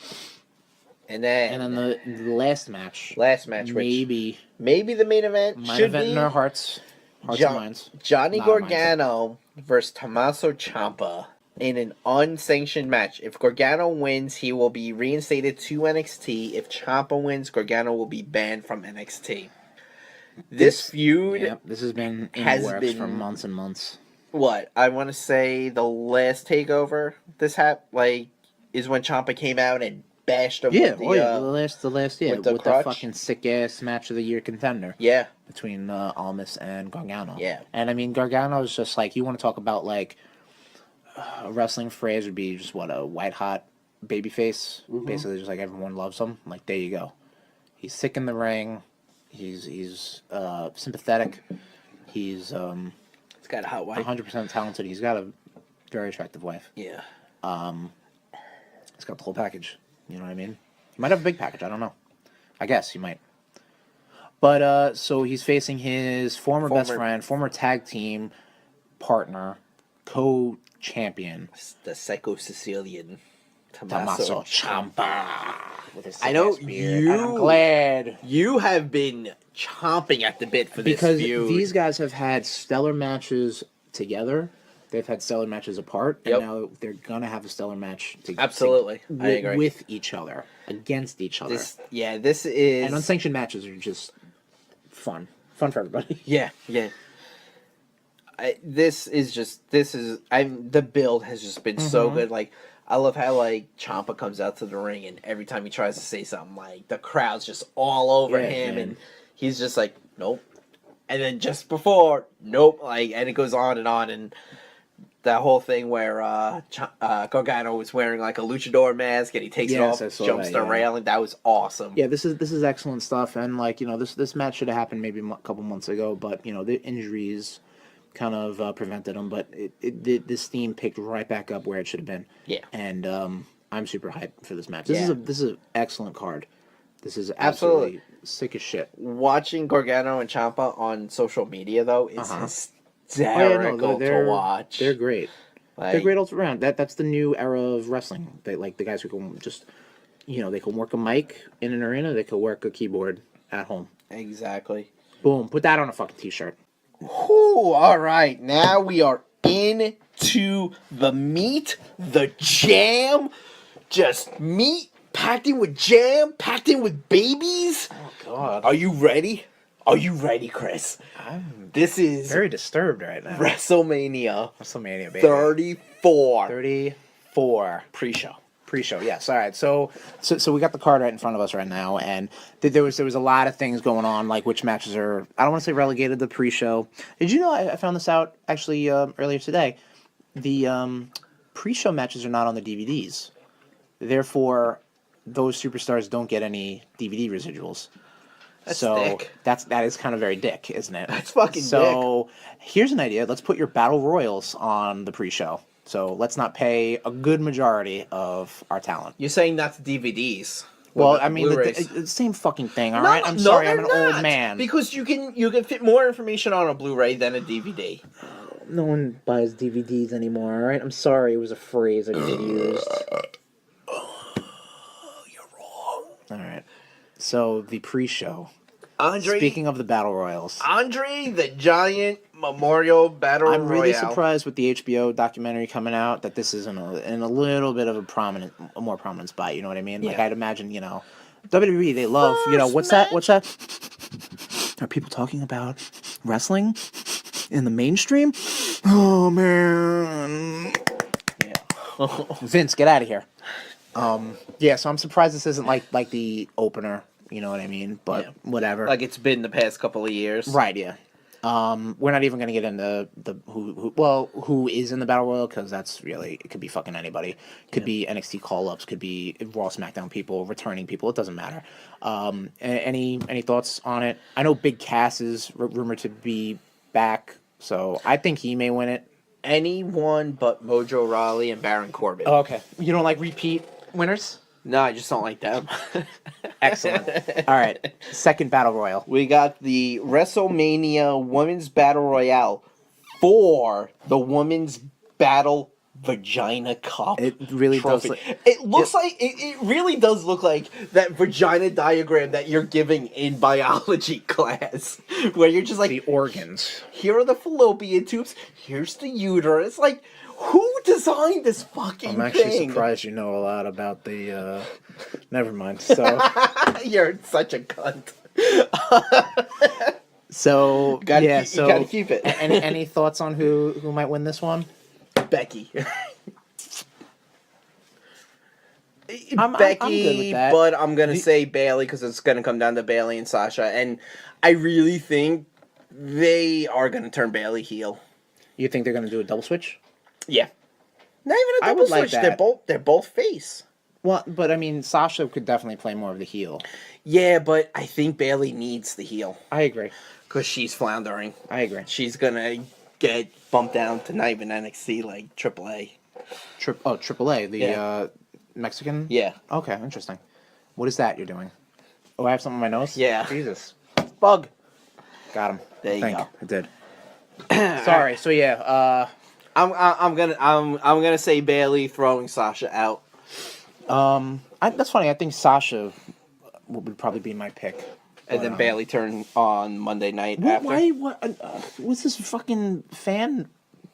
And then the last match, maybe the main event should be in our hearts and minds. Johnny Gargano versus Tommaso Ciampa in an unsanctioned match. If Gargano wins, he will be reinstated to NXT. If Ciampa wins, Gargano will be banned from NXT. This feud this has been in the works for months and months. What? I want to say the last takeover is when Ciampa came out and bashed him with the last with the fucking sick ass match of the year contender. Yeah. Between Almas and Gargano. Yeah. And I mean Gargano's just like, you want to talk about like a wrestling phrase would be just a white hot babyface. Mm-hmm. Basically just like everyone loves him. Like there you go. He's sick in the ring. He's sympathetic. He's got a hot wife. 100% talented. He's got a very attractive wife. Yeah. He's got the whole package. You know what I mean? He might have a big package. I don't know. I guess he might. But so he's facing his former best friend, former tag team partner, co-champion, the Psycho Sicilian Tommaso Ciampa. I know I'm glad you have been chomping at the bit for this feud. Because these guys have had stellar matches together. They've had stellar matches apart, and now they're gonna have a stellar match together. Absolutely, I agree. With each other, against each other. This is and unsanctioned matches are just fun for everybody. Yeah. The build has just been so good. Like I love how Ciampa comes out to the ring and every time he tries to say something, the crowd's just all over him and he's just like, nope. And then just before, nope. And it goes on and that whole thing where Gargano was wearing a luchador mask and he takes it off, jumps the railing. That was awesome. Yeah, this is excellent stuff. And this match should have happened maybe a couple months ago, but the injuries kind of prevented them, but this theme picked right back up where it should have been. Yeah. And I'm super hyped for this match. Yeah. This is an excellent card. This is Absolutely. absolutely sick as shit. Watching Gargano and Ciampa on social media though is Oh, yeah, hysterical to watch. They're great. Like, They're great all around. That's the new era of wrestling. They like the guys who can just, they can work a mic in an arena. They can work a keyboard at home. Exactly. Boom. Put that on a fucking t-shirt. Whew, all right, now we are into the meat, the jam. Just meat packed in with jam, packed in with babies. Oh God. Are you ready? Are you ready, Chris? This is Very disturbed right now. WrestleMania WrestleMania, baby. 34. 34. Pre-show. Pre-show, yes. All right, so we got the card right in front of us right now, and there was a lot of things going on, like which matches are, I don't want to say relegated to pre-show. Did you know, I found this out actually earlier today, the pre-show matches are not on the DVDs. Therefore, those superstars don't get any DVD residuals. That's so dick. That is kind of very dick, isn't it? That's fucking dick. So here's an idea. Let's put your battle royals on the pre-show. So let's not pay a good majority of our talent. You're saying that's DVDs. Well, I mean, the same fucking thing, all right? I'm sorry, I'm an old man. Because you can fit more information on a Blu-ray than a DVD. No one buys DVDs anymore, all right? I'm sorry, it was a phrase I just used. You're wrong. All right. So, the pre-show. Andre, Speaking of the Battle Royals. Andre the Giant Memorial Battle Royale. I'm really surprised with the HBO documentary coming out that this is in a little bit of a more prominent spot, you know what I mean? Like, Yeah. I'd imagine, WWE, they love, what's that? Are people talking about wrestling in the mainstream? Oh, man. Yeah. Vince, get out of here. Yeah, so I'm surprised this isn't like the opener, you know what I mean? But Yeah. whatever. Like it's been the past couple of years. Right, yeah. We're not even going to get into who is in the Battle Royal, because that's really, it could be fucking anybody. Could be NXT call-ups, could be Raw SmackDown people, returning people, it doesn't matter. Any thoughts on it? I know Big Cass is rumored to be back, so I think he may win it. Anyone but Mojo Rawley and Baron Corbin. Oh, okay. You don't like repeat winners? No, I just don't like them. Excellent. All right, second Battle Royal. We got the WrestleMania Women's Battle Royale for the Women's Battle Vagina Cup. It really trophy. does. It looks like it really does look like that vagina diagram that you're giving in biology class, where you're just like, The organs. here are the fallopian tubes, here's the uterus. Like, who designed this fucking I'm actually thing? surprised you know a lot about the. Never mind. So. You're such a cunt. So You gotta keep it. any thoughts on who might win this one? Becky. I'm Becky, good with that. but I'm gonna say Bailey because it's gonna come down to Bailey and Sasha, and I really think they are gonna turn Bailey heel. You think they're gonna do a double switch? Yeah, not even a I double would like switch. that. They're both face. Well, but I mean, Sasha could definitely play more of the heel. Yeah, but I think Bailey needs the heel I agree. because she's floundering. I agree. She's gonna get bumped down to not even NXT like AAA. AAA, the Yeah. Mexican. Yeah, Okay, interesting. What is that you're doing? Oh, I have something on my nose. Yeah. Jesus. bug. Got him. There you go. I did. Sorry. So yeah. I'm gonna say Bailey throwing Sasha out. That's funny. I think Sasha would probably be my pick. And then Bailey turn on Monday night What, after. what's this fucking fan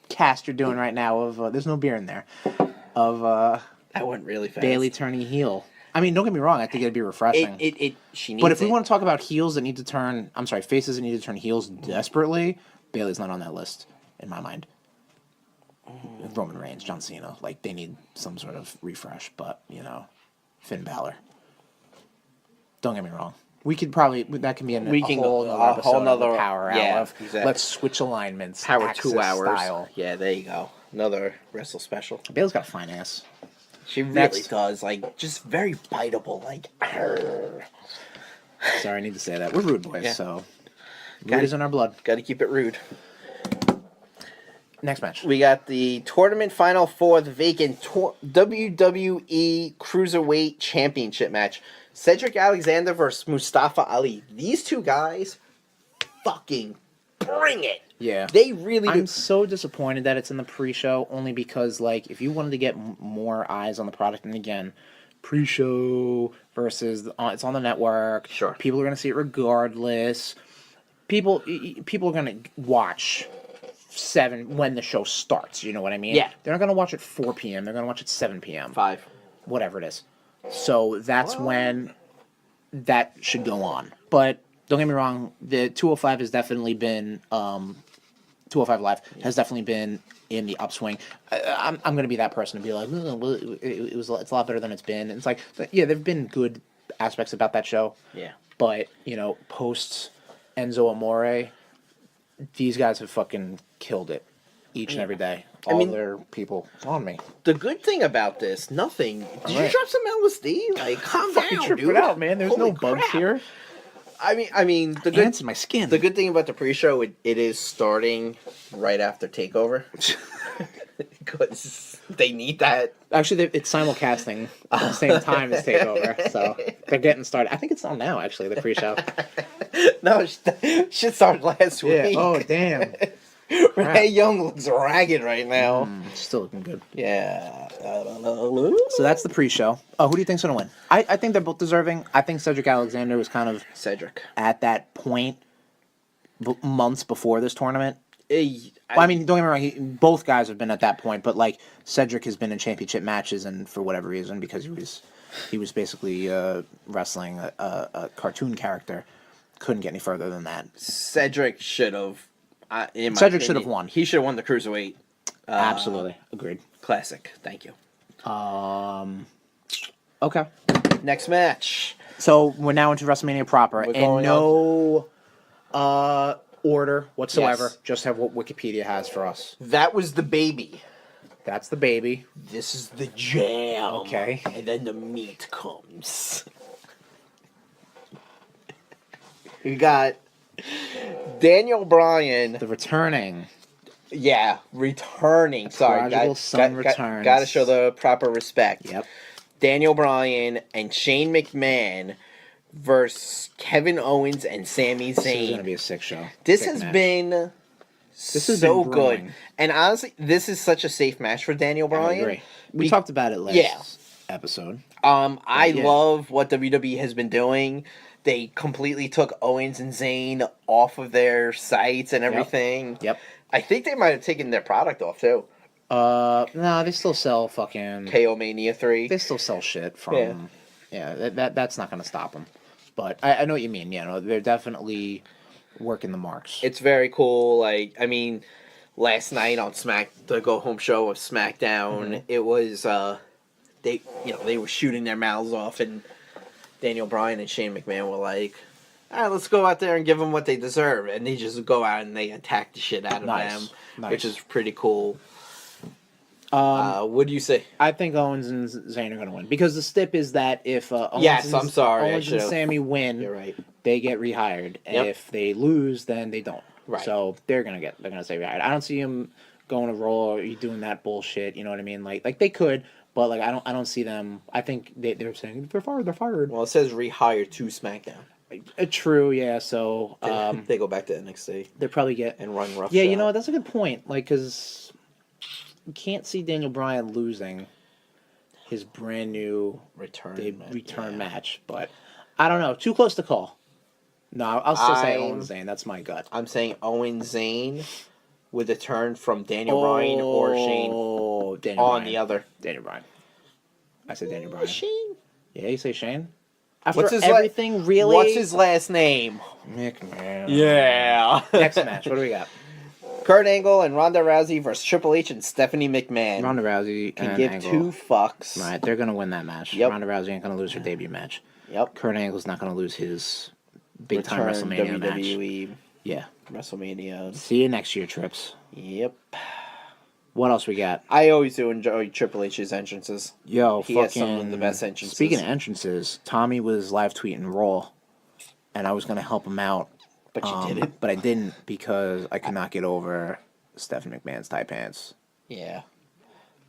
cast you're doing right now of there's no beer in there of That went really fast. Bailey turning heel. I mean, don't get me wrong, I think it'd be refreshing. She needs But if we it. want to talk about heels that need to turn, faces that need to turn heels desperately, Bailey's not on that list in my mind. Roman Reigns, John Cena, like they need some sort of refresh, but Finn Balor. Don't get me wrong. We could probably that can be a whole nother power hour of exactly. let's switch alignments. Power Axis 2 hours. Style. Yeah, there you go. Another WrestleSpecial. Bailey's got a fine ass. She really Next. does. Like, just very biteable. Like, arr. Sorry, I need to say that. We're rude boys, Yeah. so Got rude it. is in our blood. Gotta keep it rude. Next match. We got the tournament final for the vacant WWE Cruiserweight Championship match. Cedric Alexander versus Mustafa Ali. These two guys fucking bring it. Yeah. They really do. I'm so disappointed that it's in the pre-show, only because, like, if you wanted to get more eyes on the product, and again, pre-show versus it's on the network. Sure. People are going to see it regardless. People are going to watch 7 when the show starts. You know what I mean? Yeah. They're not going to watch at 4 p.m. They're going to watch at 7 p.m. 5. Whatever it is. So that's when that should go on. But don't get me wrong, the 205 has definitely been 205 Live has definitely been in the upswing. I'm going to be that person to be like, it's a lot better than it's been. And it's like, yeah, there've been good aspects about that show. Yeah. But, you know, post Enzo Amore, these guys have fucking killed it each and every day. All their people on me. The good thing about this, nothing. Did you drop some LSD? Like, calm Fucking down, trip dude. it out, man. There's Holy no bugs crap. here. I mean, the Ants in my skin. The good thing about the pre-show, it is starting right after Takeover, because they need that. Actually, it's simulcasting at the same time as Takeover, so they're getting started. I think it's on now, actually, the pre-show. No, shit started last Yeah. week. Oh, damn. Renee Young looks ragged right now. Still looking good. Yeah. So that's the pre-show. Oh, who do you think's going to win? I think they're both deserving. I think Cedric Alexander was kind of Cedric. at that point months before this tournament. I Don't get me wrong. Both guys have been at that point, but like Cedric has been in championship matches, and for whatever reason, because he was basically wrestling a cartoon character, couldn't get any further than that. Cedric should have. Cedric should have won. He should have won the Cruiserweight. Absolutely agreed. Classic. Thank you. Okay. Next match. So we're now into WrestleMania proper, We're and going no order whatsoever. Yes. Just have what Wikipedia has for us. That was the baby. That's the baby. This is the jam. Okay. And then the meat comes. We got Daniel Bryan. The returning. Yeah, returning. Sorry, Prodigal son returns. Got to show the proper respect. Yep. Daniel Bryan and Shane McMahon versus Kevin Owens and Sami This is Zayn. going to be a sick show. This Sick has match. been This has so been good. brewing. And honestly, this is such a safe match for Daniel Bryan. I agree. We talked about it last episode. I Yeah. love what WWE has been doing. They completely took Owens and Zayn off of their sites and everything. Yep. I think they might have taken their product off too. No, they still sell fucking. KO Mania 3. They still sell shit from. Yeah, that's not going to stop them. But I know what you mean. You know, they're definitely working the marks. It's very cool. Like, I mean, last night on the go home show of SmackDown, it was they were shooting their mouths off, and Daniel Bryan and Shane McMahon were like, all right, let's go out there and give them what they deserve. And they just go out and they attack the shit out of them, which is pretty cool. What do you say? I think Owens and Zayn are going to win. Because the stip is that if Yes, I'm sorry, I Owens and should've- Sammy win, You're right. they get rehired. And Yep. if they lose, then they don't. Right. So they're going to say rehired. I don't see them going to Raw or doing that bullshit. You know what I mean? Like they could, but like I don't see them. I think they're saying they're fired. Well, it says rehired to SmackDown. True, yeah. So They go back to NXT they probably get and run rough. Yeah, you know what? That's a good point. Like, because you can't see Daniel Bryan losing his brand new return match. But I don't know. Too close to call. No, I'll still say Owens Zayn. That's my gut. I'm saying Owens Zayn with a turn from Daniel Bryan or Shane Daniel on Bryan. the other. Daniel Bryan. I said Daniel Bryan. Shane? Yeah, you say Shane? After What's his everything, really? What's his last name? McMahon. Yeah. Next match. What do we got? Kurt Angle and Ronda Rousey versus Triple H and Stephanie McMahon. Ronda Rousey can and give Angle. 2 fucks. Right, they're going to win that match. Yep. Ronda Rousey ain't going to lose her debut match. Yep. Kurt Angle's not going to lose his big-time Return WrestleMania WWE match. Yeah. WrestleMania. See you next year, Trips. Yep. What else we got? I always do enjoy Triple H's entrances. Yo, He fucking... has some of the best entrances. Speaking of entrances, Tommy was live tweeting Raw, and I was going to help him out. But you didn't. But I didn't because I could not get over Stephanie McMahon's tight pants. Yeah.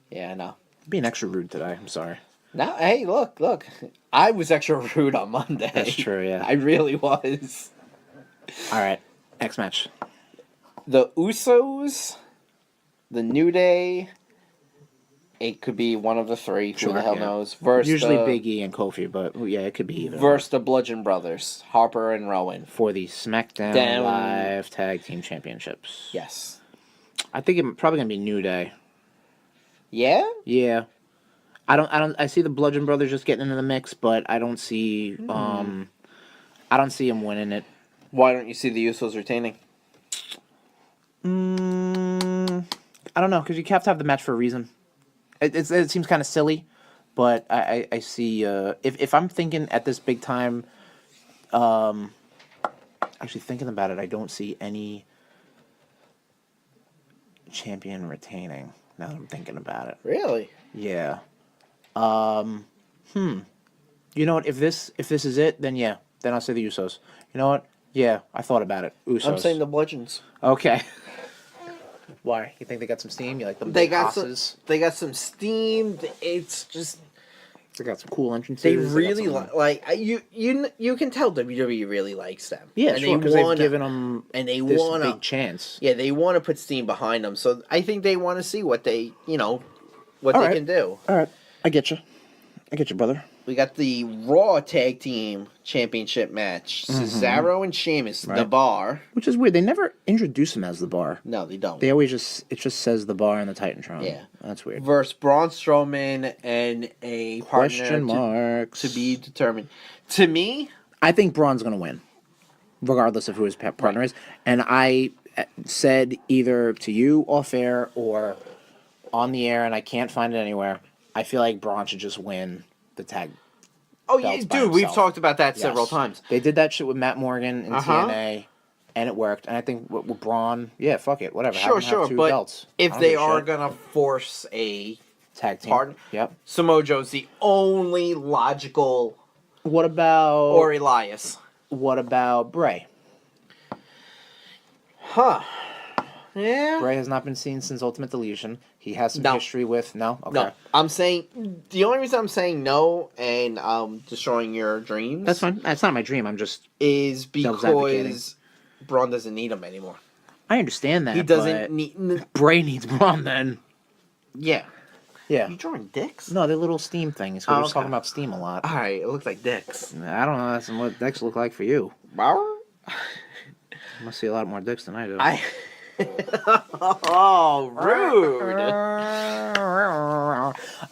Yeah, I know. Being extra rude today. I'm sorry. No, hey, look. I was extra rude on Monday. That's true, yeah. I really was. All right. Next match. The Usos, the New Day, it could be one of the three, who the hell knows, versus usually Big E and Kofi, but yeah, it could be either. Versus the Bludgeon Brothers, Harper and Rowan. For the SmackDown Live Tag Team Championships. Yes. I think it's probably going to be New Day. Yeah? Yeah. I see the Bludgeon Brothers just getting into the mix, but I don't see I don't see him winning it. Why don't you see the Usos retaining? I don't know, because you have to have the match for a reason. It seems kind of silly, but I see if I'm thinking at this big time, actually thinking about it, I don't see any champion retaining. Now that I'm thinking about it, Really? yeah. You know what? If this is it, then yeah, then I'll say the Usos. You know what? Yeah, I thought about it. Usos. I'm saying the Bludgeons. Okay. Why? You think they got some steam? You like them? They got some steam. It's just they got some cool entrances. they really you can tell WWE really likes them. Yeah, and sure. Because they've given them this big chance. Yeah, they want to put steam behind them. So I think they want to see what they can do. All right, I get you, brother. We got the Raw Tag Team Championship match. Cesaro and Sheamus, the Bar. Which is weird. They never introduce them as the Bar. No, they don't. They always it just says the Bar on the Titantron. Yeah, that's weird. Versus Braun Strowman and a Question marks to be determined. To me, I think Braun's gonna win, regardless of who his partner is. And I said either to you off air or on the air, and I can't find it anywhere. I feel like Braun should just win the tag. Oh yeah, dude, we've talked about that several times. They did that shit with Matt Morgan in TNA, and it worked. And I think with Braun, yeah, fuck it, whatever. Sure, but belts. If they are gonna force a tag team, partner, yep, Samoa Joe's the only logical. What about or Elias? What about Bray? Huh. Yeah. Bray has not been seen since Ultimate Deletion. He has some history with... No? Okay. No. I'm saying... The only reason I'm saying no and destroying your dreams... That's fine. That's not my dream. I'm just... Is because Braun doesn't need him anymore. I understand that, he doesn't need... Bray needs Braun then. Yeah. Yeah. Are you drawing dicks? No, they're little steam things. We're just talking about steam a lot. Alright, it looks like dicks. I don't know. That's what dicks look like for you. You must see a lot more dicks than I do. Oh, rude!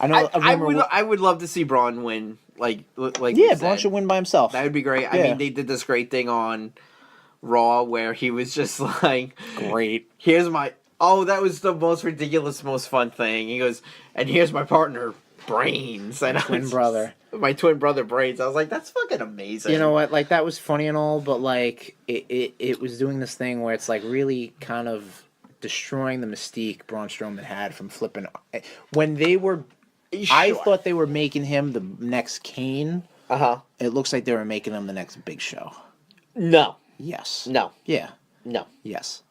I would love to see Braun win. Like yeah, Braun should win by himself. That would be great. I mean, they did this great thing on Raw where he was just like, "Great, here's my." Oh, that was the most ridiculous, most fun thing. He goes, and here's my partner, Brains, and twin brother. My twin brother Brains. I was like, that's fucking amazing. You know what? Like, that was funny and all, but like it was doing this thing where it's like really kind of destroying the mystique Braun Strowman had from flipping. When they were, I thought they were making him the next Kane. It looks like they were making him the next Big Show. No. Yes. No. Yeah. No. Yes.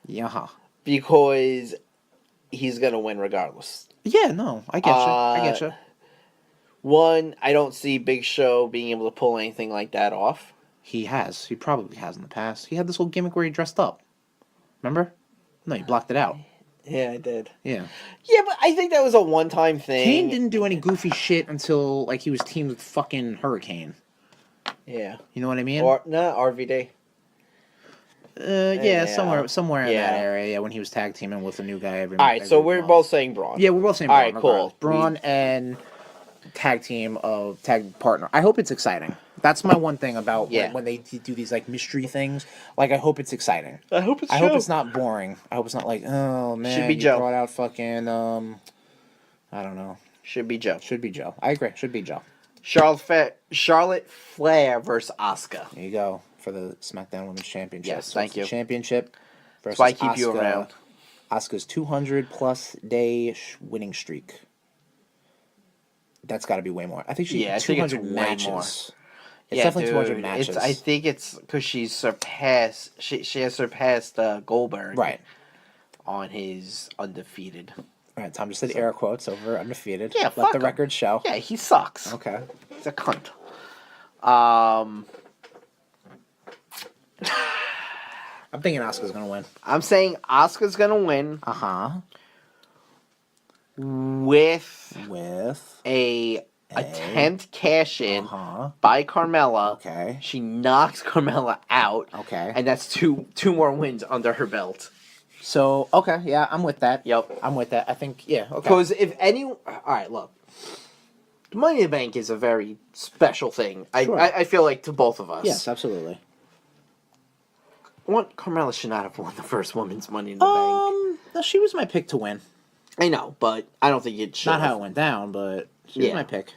Yeah. Because he's gonna win regardless. Yeah. No. I get you. I get you. One, I don't see Big Show being able to pull anything like that off. He has. He probably has in the past. He had this whole gimmick where he dressed up. Remember? No, you blocked it out. Yeah, I did. Yeah. Yeah, but I think that was a one-time thing. Kane didn't do any goofy shit until, like, he was teamed with fucking Hurricane. Yeah. You know what I mean? RVD. Yeah, somewhere in that area. Yeah, when he was tag teaming with a new guy every. All right, so we're both saying Braun. Yeah, we're both saying Braun. All right, cool. Braun and tag team of tag partner. I hope it's exciting. That's my one thing about when they do these like mystery things. Like, I hope it's exciting. I hope it's not boring. I hope it's not like, oh man, should be Joe. Brought out fucking I don't know. Should be Joe. Should be Joe. I agree. Should be Joe. Charlotte Flair versus Asuka. There you go for the SmackDown Women's Championship. Yes, thank you. Championship versus That's why I keep you around. Asuka's 200+ day winning streak. That's got to be way more. I think she had 200 matches. Way more. It's definitely 200 matches. I think it's because she's surpassed. She has surpassed Goldberg. Right. on his undefeated. All right, Tom just said air quotes over undefeated. Yeah, Let fuck the him. record show. Yeah, he sucks. Okay. He's a cunt. I'm thinking Asuka's gonna win. I'm saying Asuka's gonna win with a attempt cash in by Carmella. Okay. She knocks Carmella out. Okay. And that's two more wins under her belt. So, okay, yeah, I'm with that. Yep. I'm with that. I think, yeah, okay. Because if any... Alright, look. The Money in the Bank is a very special thing. Sure. I feel like to both of us. Yes, absolutely. Carmella should not have won the first women's Money in the Bank. No, she was my pick to win. I know, but I don't think it should. Not how it went down, but she was my pick.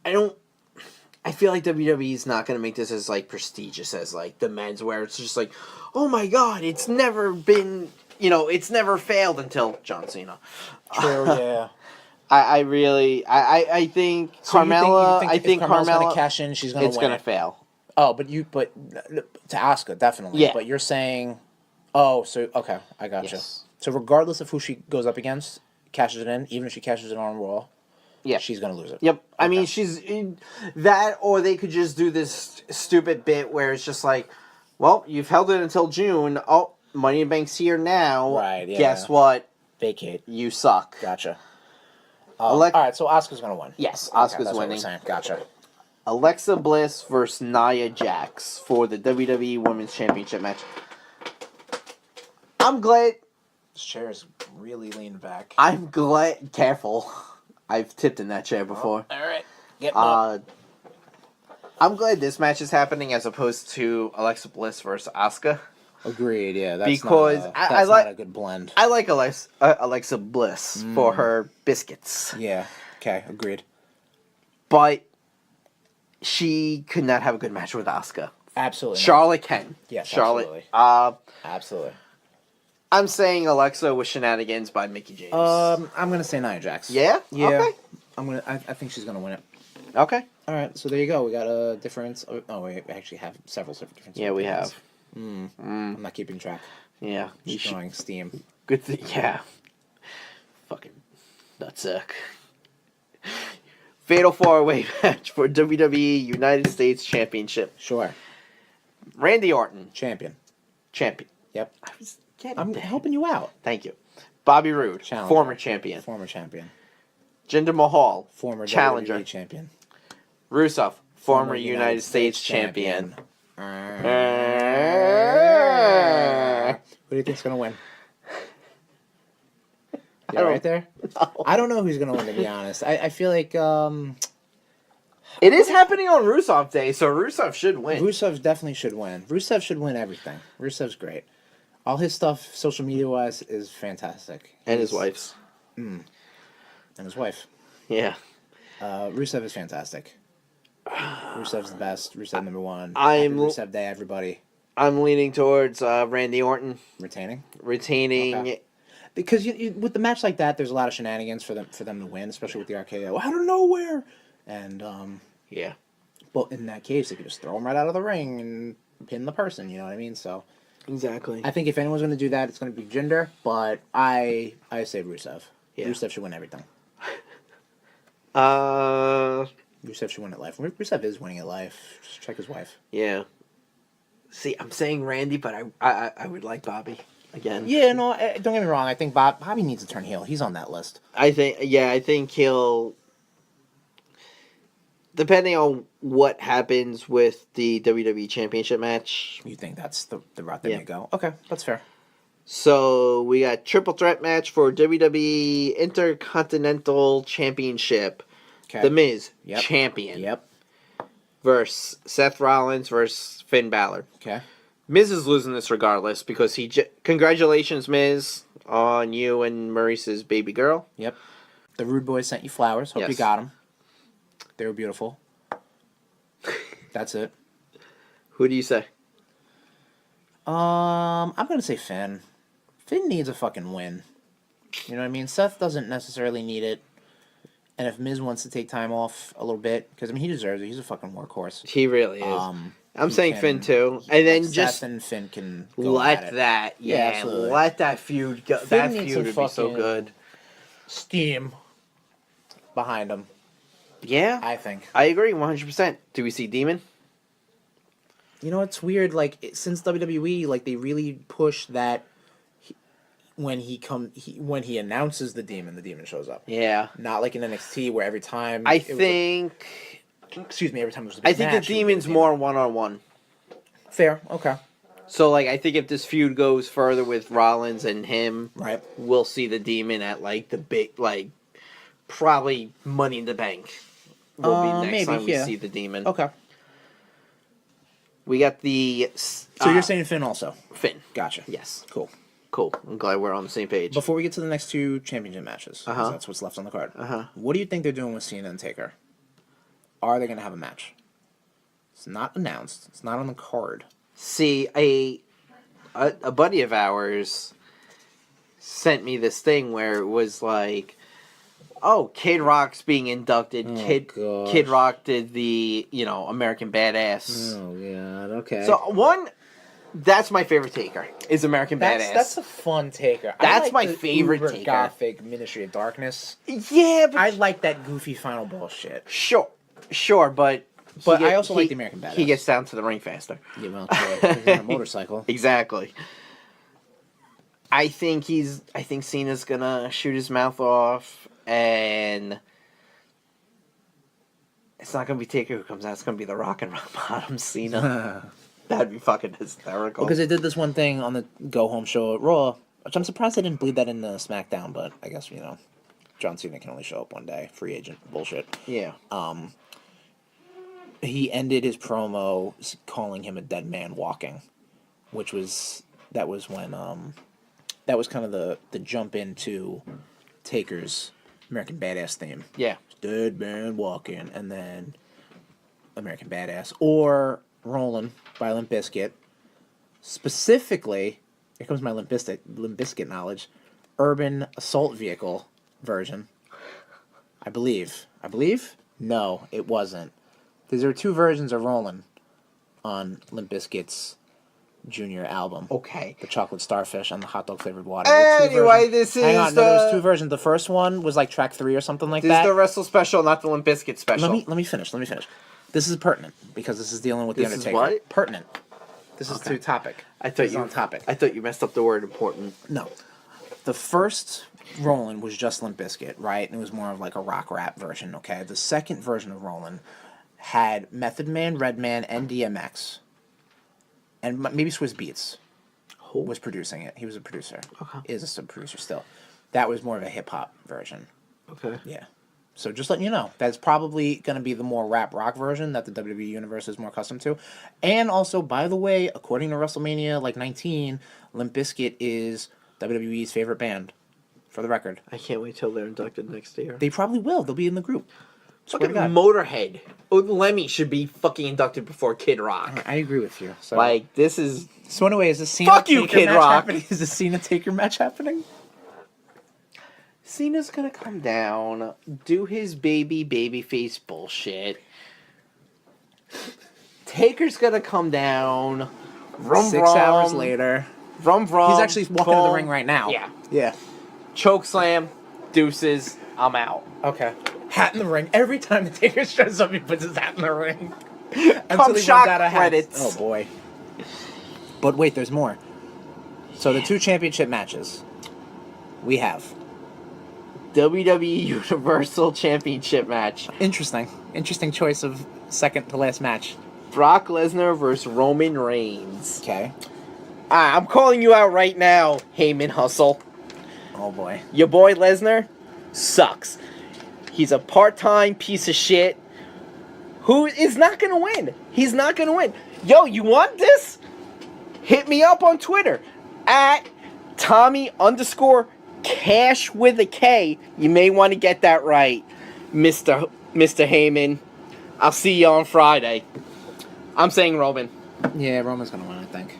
I feel like WWE's not going to make this as, like, prestigious as, like, the men's, where it's just like, oh my god, it's never been, it's never failed until John Cena. True, yeah. I think So Carmella, you think if Carmella's going to cash in, she's going to win. It's going to fail. Oh, but to Asuka, definitely. Yeah. But you're saying, okay, I gotcha. Yes. So regardless of who she goes up against, cashes it in, even if she cashes it on Raw, yeah, she's going to lose it. Yep. Okay. I mean, that, or they could just do this stupid bit where it's just like, well, you've held it until June. Oh, Money in the Bank's here now. Right, yeah. Guess what? Vacate. You suck. Gotcha. All right, so Asuka's going to win. Yes, Okay, Asuka's that's what we're winning. saying. Gotcha. Alexa Bliss versus Nia Jax for the WWE Women's Championship match. I'm glad. This chair is really leaned back. I'm glad. Careful. I've tipped in that chair before. All right. Get up. I'm glad this match is happening as opposed to Alexa Bliss versus Asuka. Agreed, yeah. That's Because not not a good blend. I like Alexa Bliss for her biscuits. Yeah. Okay, agreed. But she could not have a good match with Asuka. Absolutely. Charlotte can. Yes, Charlotte. absolutely. Absolutely. I'm saying Alexa with shenanigans by Mickie James. I'm gonna say Nia Jax. Yeah? Yeah. Okay. I think she's gonna win it. Okay. All right. So there you go. We got a difference. Oh, we actually have several differences. Yeah, we have. I'm not keeping track. Yeah. Destroying steam. Good thing. Yeah. Fucking nutsack. Fatal 4-way match for WWE United States Championship. Sure. Randy Orton. Champion. Yep. I'm helping you out. Thank you. Bobby Roode. Challenger. Former champion. Jinder Mahal. Former challenger. WWE champion. Rusev. Former United States champion. Who do you think's gonna win? You right there? No. I don't know who's gonna win, to be honest. I feel like it is happening on Rusev Day, so Rusev should win. Rusev definitely should win. Rusev should win everything. Rusev's great. All his stuff, social media wise, is fantastic. And his wife's. And his wife. Yeah. Rusev is fantastic. Rusev's the best. Rusev number one. I'm Happy Rusev Day, everybody. I'm leaning towards Randy Orton Retaining. Okay. Because you, with the match like that, there's a lot of shenanigans for them to win, especially with the RKO out of nowhere. And yeah. But in that case, they could just throw him right out of the ring and pin the person. You know what I mean? So exactly. I think if anyone's going to do that, it's going to be Jinder. But I say Rusev. Yeah. Rusev should win everything. Rusev should win at life. Rusev is winning at life. Just check his wife. Yeah. See, I'm saying Randy, but I would like Bobby again. Yeah, no, don't get me wrong. I think Bobby needs to turn heel. He's on that list. I think he'll. Depending on what happens with the WWE Championship match. You think that's the route they may go? Okay, that's fair. So we got triple threat match for WWE Intercontinental Championship. Okay. The Miz, Yep. champion. Yep. Versus Seth Rollins versus Finn Balor. Okay. Miz is losing this regardless because congratulations, Miz, on you and Maurice's baby girl. Yep. The RudeBoyz sent you flowers. Hope you got them. They were beautiful. That's it. Who do you say? I'm gonna say Finn. Finn needs a fucking win. You know what I mean? Seth doesn't necessarily need it. And if Miz wants to take time off a little bit, because I mean he deserves it. He's a fucking workhorse. He really is. I'm saying can- Finn too, and then Seth just and Finn can go at let it. that, absolutely. let that feud go. Finn That needs feud some would be so fucking- good. Steam behind him, Yeah, I think. I agree 100%. Do we see Demon? You know, it's weird. Like since WWE, like they really push that. When he announces the demon shows up. Yeah, Not like in NXT where every time I think. every time it was a I big think match, the it would be Demon's more one-on-one. fair. Okay. So, like, I think if this feud goes further with Rollins and him, Right. we'll see the Demon at, like, the big, like, probably Money in the Bank will be next maybe, time we yeah. see the Demon. Okay. We got the... So you're saying Finn also? Finn. Gotcha. Yes. Cool. Cool. I'm glad we're on the same page. Before we get to the next two championship matches, 'cause Uh-huh. that's what's left on the card. Uh-huh. What do you think they're doing with Cena and Taker? Are they going to have a match? It's not announced. It's not on the card. See, a buddy of ours sent me this thing where it was like, oh, Kid Rock's being inducted. Oh, gosh. Kid Rock did the, American Badass. Oh god. Okay. So that's my favorite Taker is American Badass. That's a fun Taker. That's I like my the favorite uber Taker. Gothic Ministry of Darkness. Yeah, but I like that goofy final bullshit. sure, but I also like the American Badass. He gets down to the ring faster. Yeah, well, he's on a motorcycle. Exactly. I think Cena's gonna shoot his mouth off, and it's not gonna be Taker who comes out. It's gonna be the Rock and Rock Bottom Cena. That'd be fucking hysterical. Because they did this one thing on the Go Home show at Raw, which I'm surprised they didn't bleed that into SmackDown, but I guess, John Cena can only show up one day. Free agent bullshit. Yeah. He ended his promo calling him a dead man walking, that was kind of the jump into Taker's American Badass theme. Yeah. Dead man walking, and then American Badass, or Rollin' by Limp Bizkit. Specifically, here comes my Limp Bizkit knowledge, Urban Assault Vehicle version. I believe. No, it wasn't. Because there are two versions of Rollin' on Limp Bizkit's junior album. Okay. The chocolate starfish and the hot dog flavored water. There were two Anyway, versions. this is Hang on, no, there was two versions. The first one was like track 3 or something like This that. is the WrestleSpecial, not the Limp Bizkit special. Let me finish. This is pertinent because this is dealing with This the is Undertaker. what? Pertinent. This is to topic. This is on topic. I thought you messed up the word important. No. The first Rollin' was just Limp Bizkit, right? And it was more of like a rock rap version, okay? The second version of Rollin' had Method Man, Redman, and DMX. And maybe Swizz Beatz was producing it. He was a producer. Okay. Is a sub-producer still. That was more of a hip-hop version. Okay. Yeah. So just letting you know, that's probably going to be the more rap rock version that the WWE Universe is more accustomed to. And also, by the way, according to WrestleMania 19, Limp Bizkit is WWE's favorite band, for the record. I can't wait till they're inducted next year. They probably will. They'll be in the group. Fucking Motorhead. Lemmy should be fucking inducted before Kid Rock. I agree with you. So, This is... So anyway, is the Cena Fuck you, Taker Kid match Rock. happening? Is the Cena Taker match happening? Cena's gonna come down, do his babyface bullshit. Taker's gonna come down. Vroom, 6 hours later. Vroom, vroom. He's actually walking to the boom. ring right now. Yeah. Yeah. Choke slam. Deuces. I'm out. Okay. Hat in the ring. Every time the Taker shows up, he puts his hat in the ring. Come shot credits. Oh, boy. But wait, there's more. So the 2 championship matches we have. WWE Universal Championship match. Interesting choice of second to last match. Brock Lesnar versus Roman Reigns. Okay. I'm calling you out right now, Heyman Hustle. Oh boy. Your boy Lesnar sucks. He's a part-time piece of shit who is not going to win. He's not going to win. Yo, you want this? Hit me up on Twitter at Tommy_Cash with a K. You may want to get that right, Mr. Heyman. I'll see you on Friday. I'm saying Roman. Yeah, Roman's going to win, I think.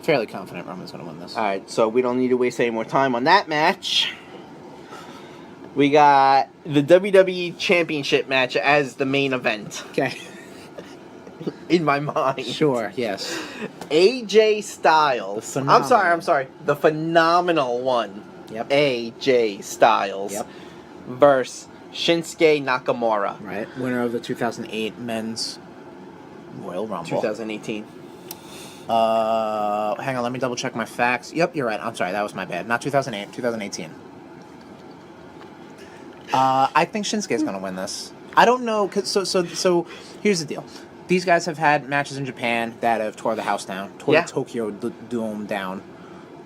Fairly confident Roman's going to win this. Alright, so we don't need to waste any more time on that match. We got the WWE Championship match as the main event. Okay. in my mind. Sure, yes. AJ Styles. The I'm phenomenal. sorry. The phenomenal one. Yep. AJ Styles. Yep. Versus Shinsuke Nakamura. Right. Winner of the 2008 Men's Royal Rumble. 2018. Hang on, let me double check my facts. Yep, you're right. I'm sorry, that was my bad. Not 2008, 2018. I think Shinsuke's going to win this. I don't know, so here's the deal. These guys have had matches in Japan that have tore the house down, tore the Tokyo Dome down.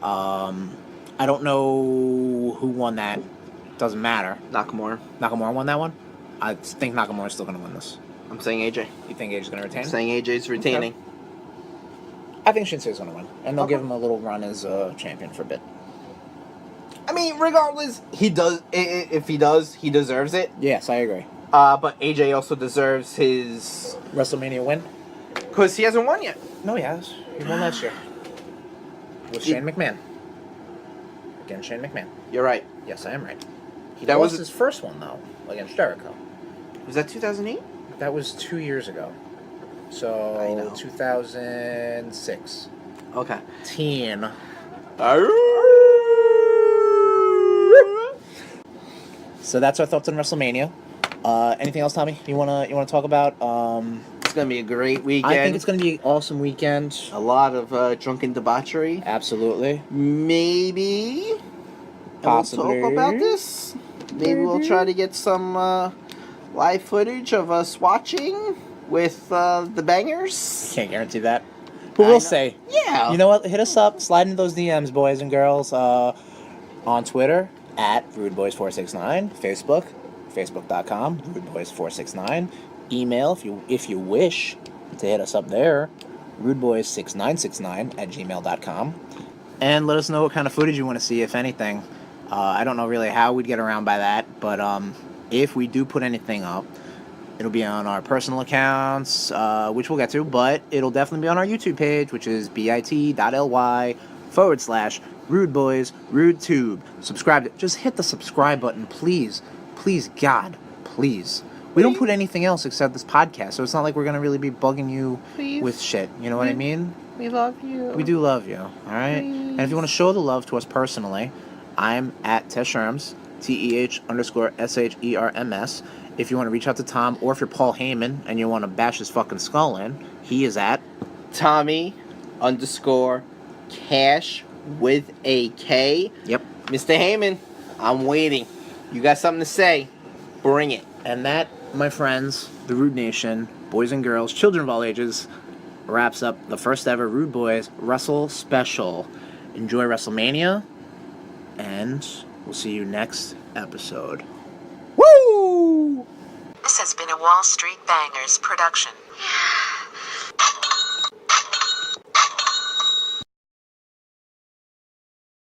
I don't know who won that. Doesn't matter. Nakamura. Nakamura won that one? I think Nakamura's still going to win this. I'm saying AJ. You think AJ's going to retain? I'm saying AJ's retaining. Okay. I think Shinsuke's going to win. And they'll give him a little run as champion for a bit. I mean, regardless, he does. If he does, he deserves it. Yes, I agree. But AJ also deserves his WrestleMania win? because he hasn't won yet. No, he has. He won last year. With Shane McMahon. Against Shane McMahon. You're right. Yes, I am right. He That lost was his first one, though, against Jericho. Was that 2008? That was 2 years ago. So, I know. 2006. Okay. Teen. So that's our thoughts on WrestleMania. Anything else, Tommy? You wanna talk about? It's gonna be a great weekend. I think it's gonna be an awesome weekend. a lot of drunken debauchery. Absolutely. Maybe. Possibly. We'll talk about this. Maybe we'll try to get some live footage of us watching with the bangers. Can't guarantee that, but I we'll know. say. Yeah. You know what? Hit us up. Slide into those DMs, boys and girls. On Twitter at RudeBoyz469. Facebook, facebook.com RudeBoyz469. Email if you wish to hit us up there, RudeBoyz6969 at gmail.com. And let us know what kind of footage you want to see, if anything. I don't know really how we'd get around by that, but if we do put anything up, it'll be on our personal accounts, which we'll get to, but it'll definitely be on our YouTube page, which is bit.ly/RudeBoyz RudeTube. Subscribe. Just hit the subscribe button, please. Please, God, please. We don't put anything else except this podcast, so it's not like we're going to really be bugging you with shit. You know what I mean? We love you. We do love you, all right? And if you want to show the love to us personally, I'm at Tesherms, TEH_SHERMS. If you want to reach out to Tom, or if you're Paul Heyman and you want to bash his fucking skull in, he is at Tommy_Cash with a K. Yep. Mr. Heyman, I'm waiting. You got something to say? Bring it. And that, my friends, the Rude Nation, boys and girls, children of all ages, wraps up the first ever RudeBoyz WrestleSpecial. Enjoy WrestleMania, and we'll see you next episode. Woo! This has been a Wall Street Bangers production.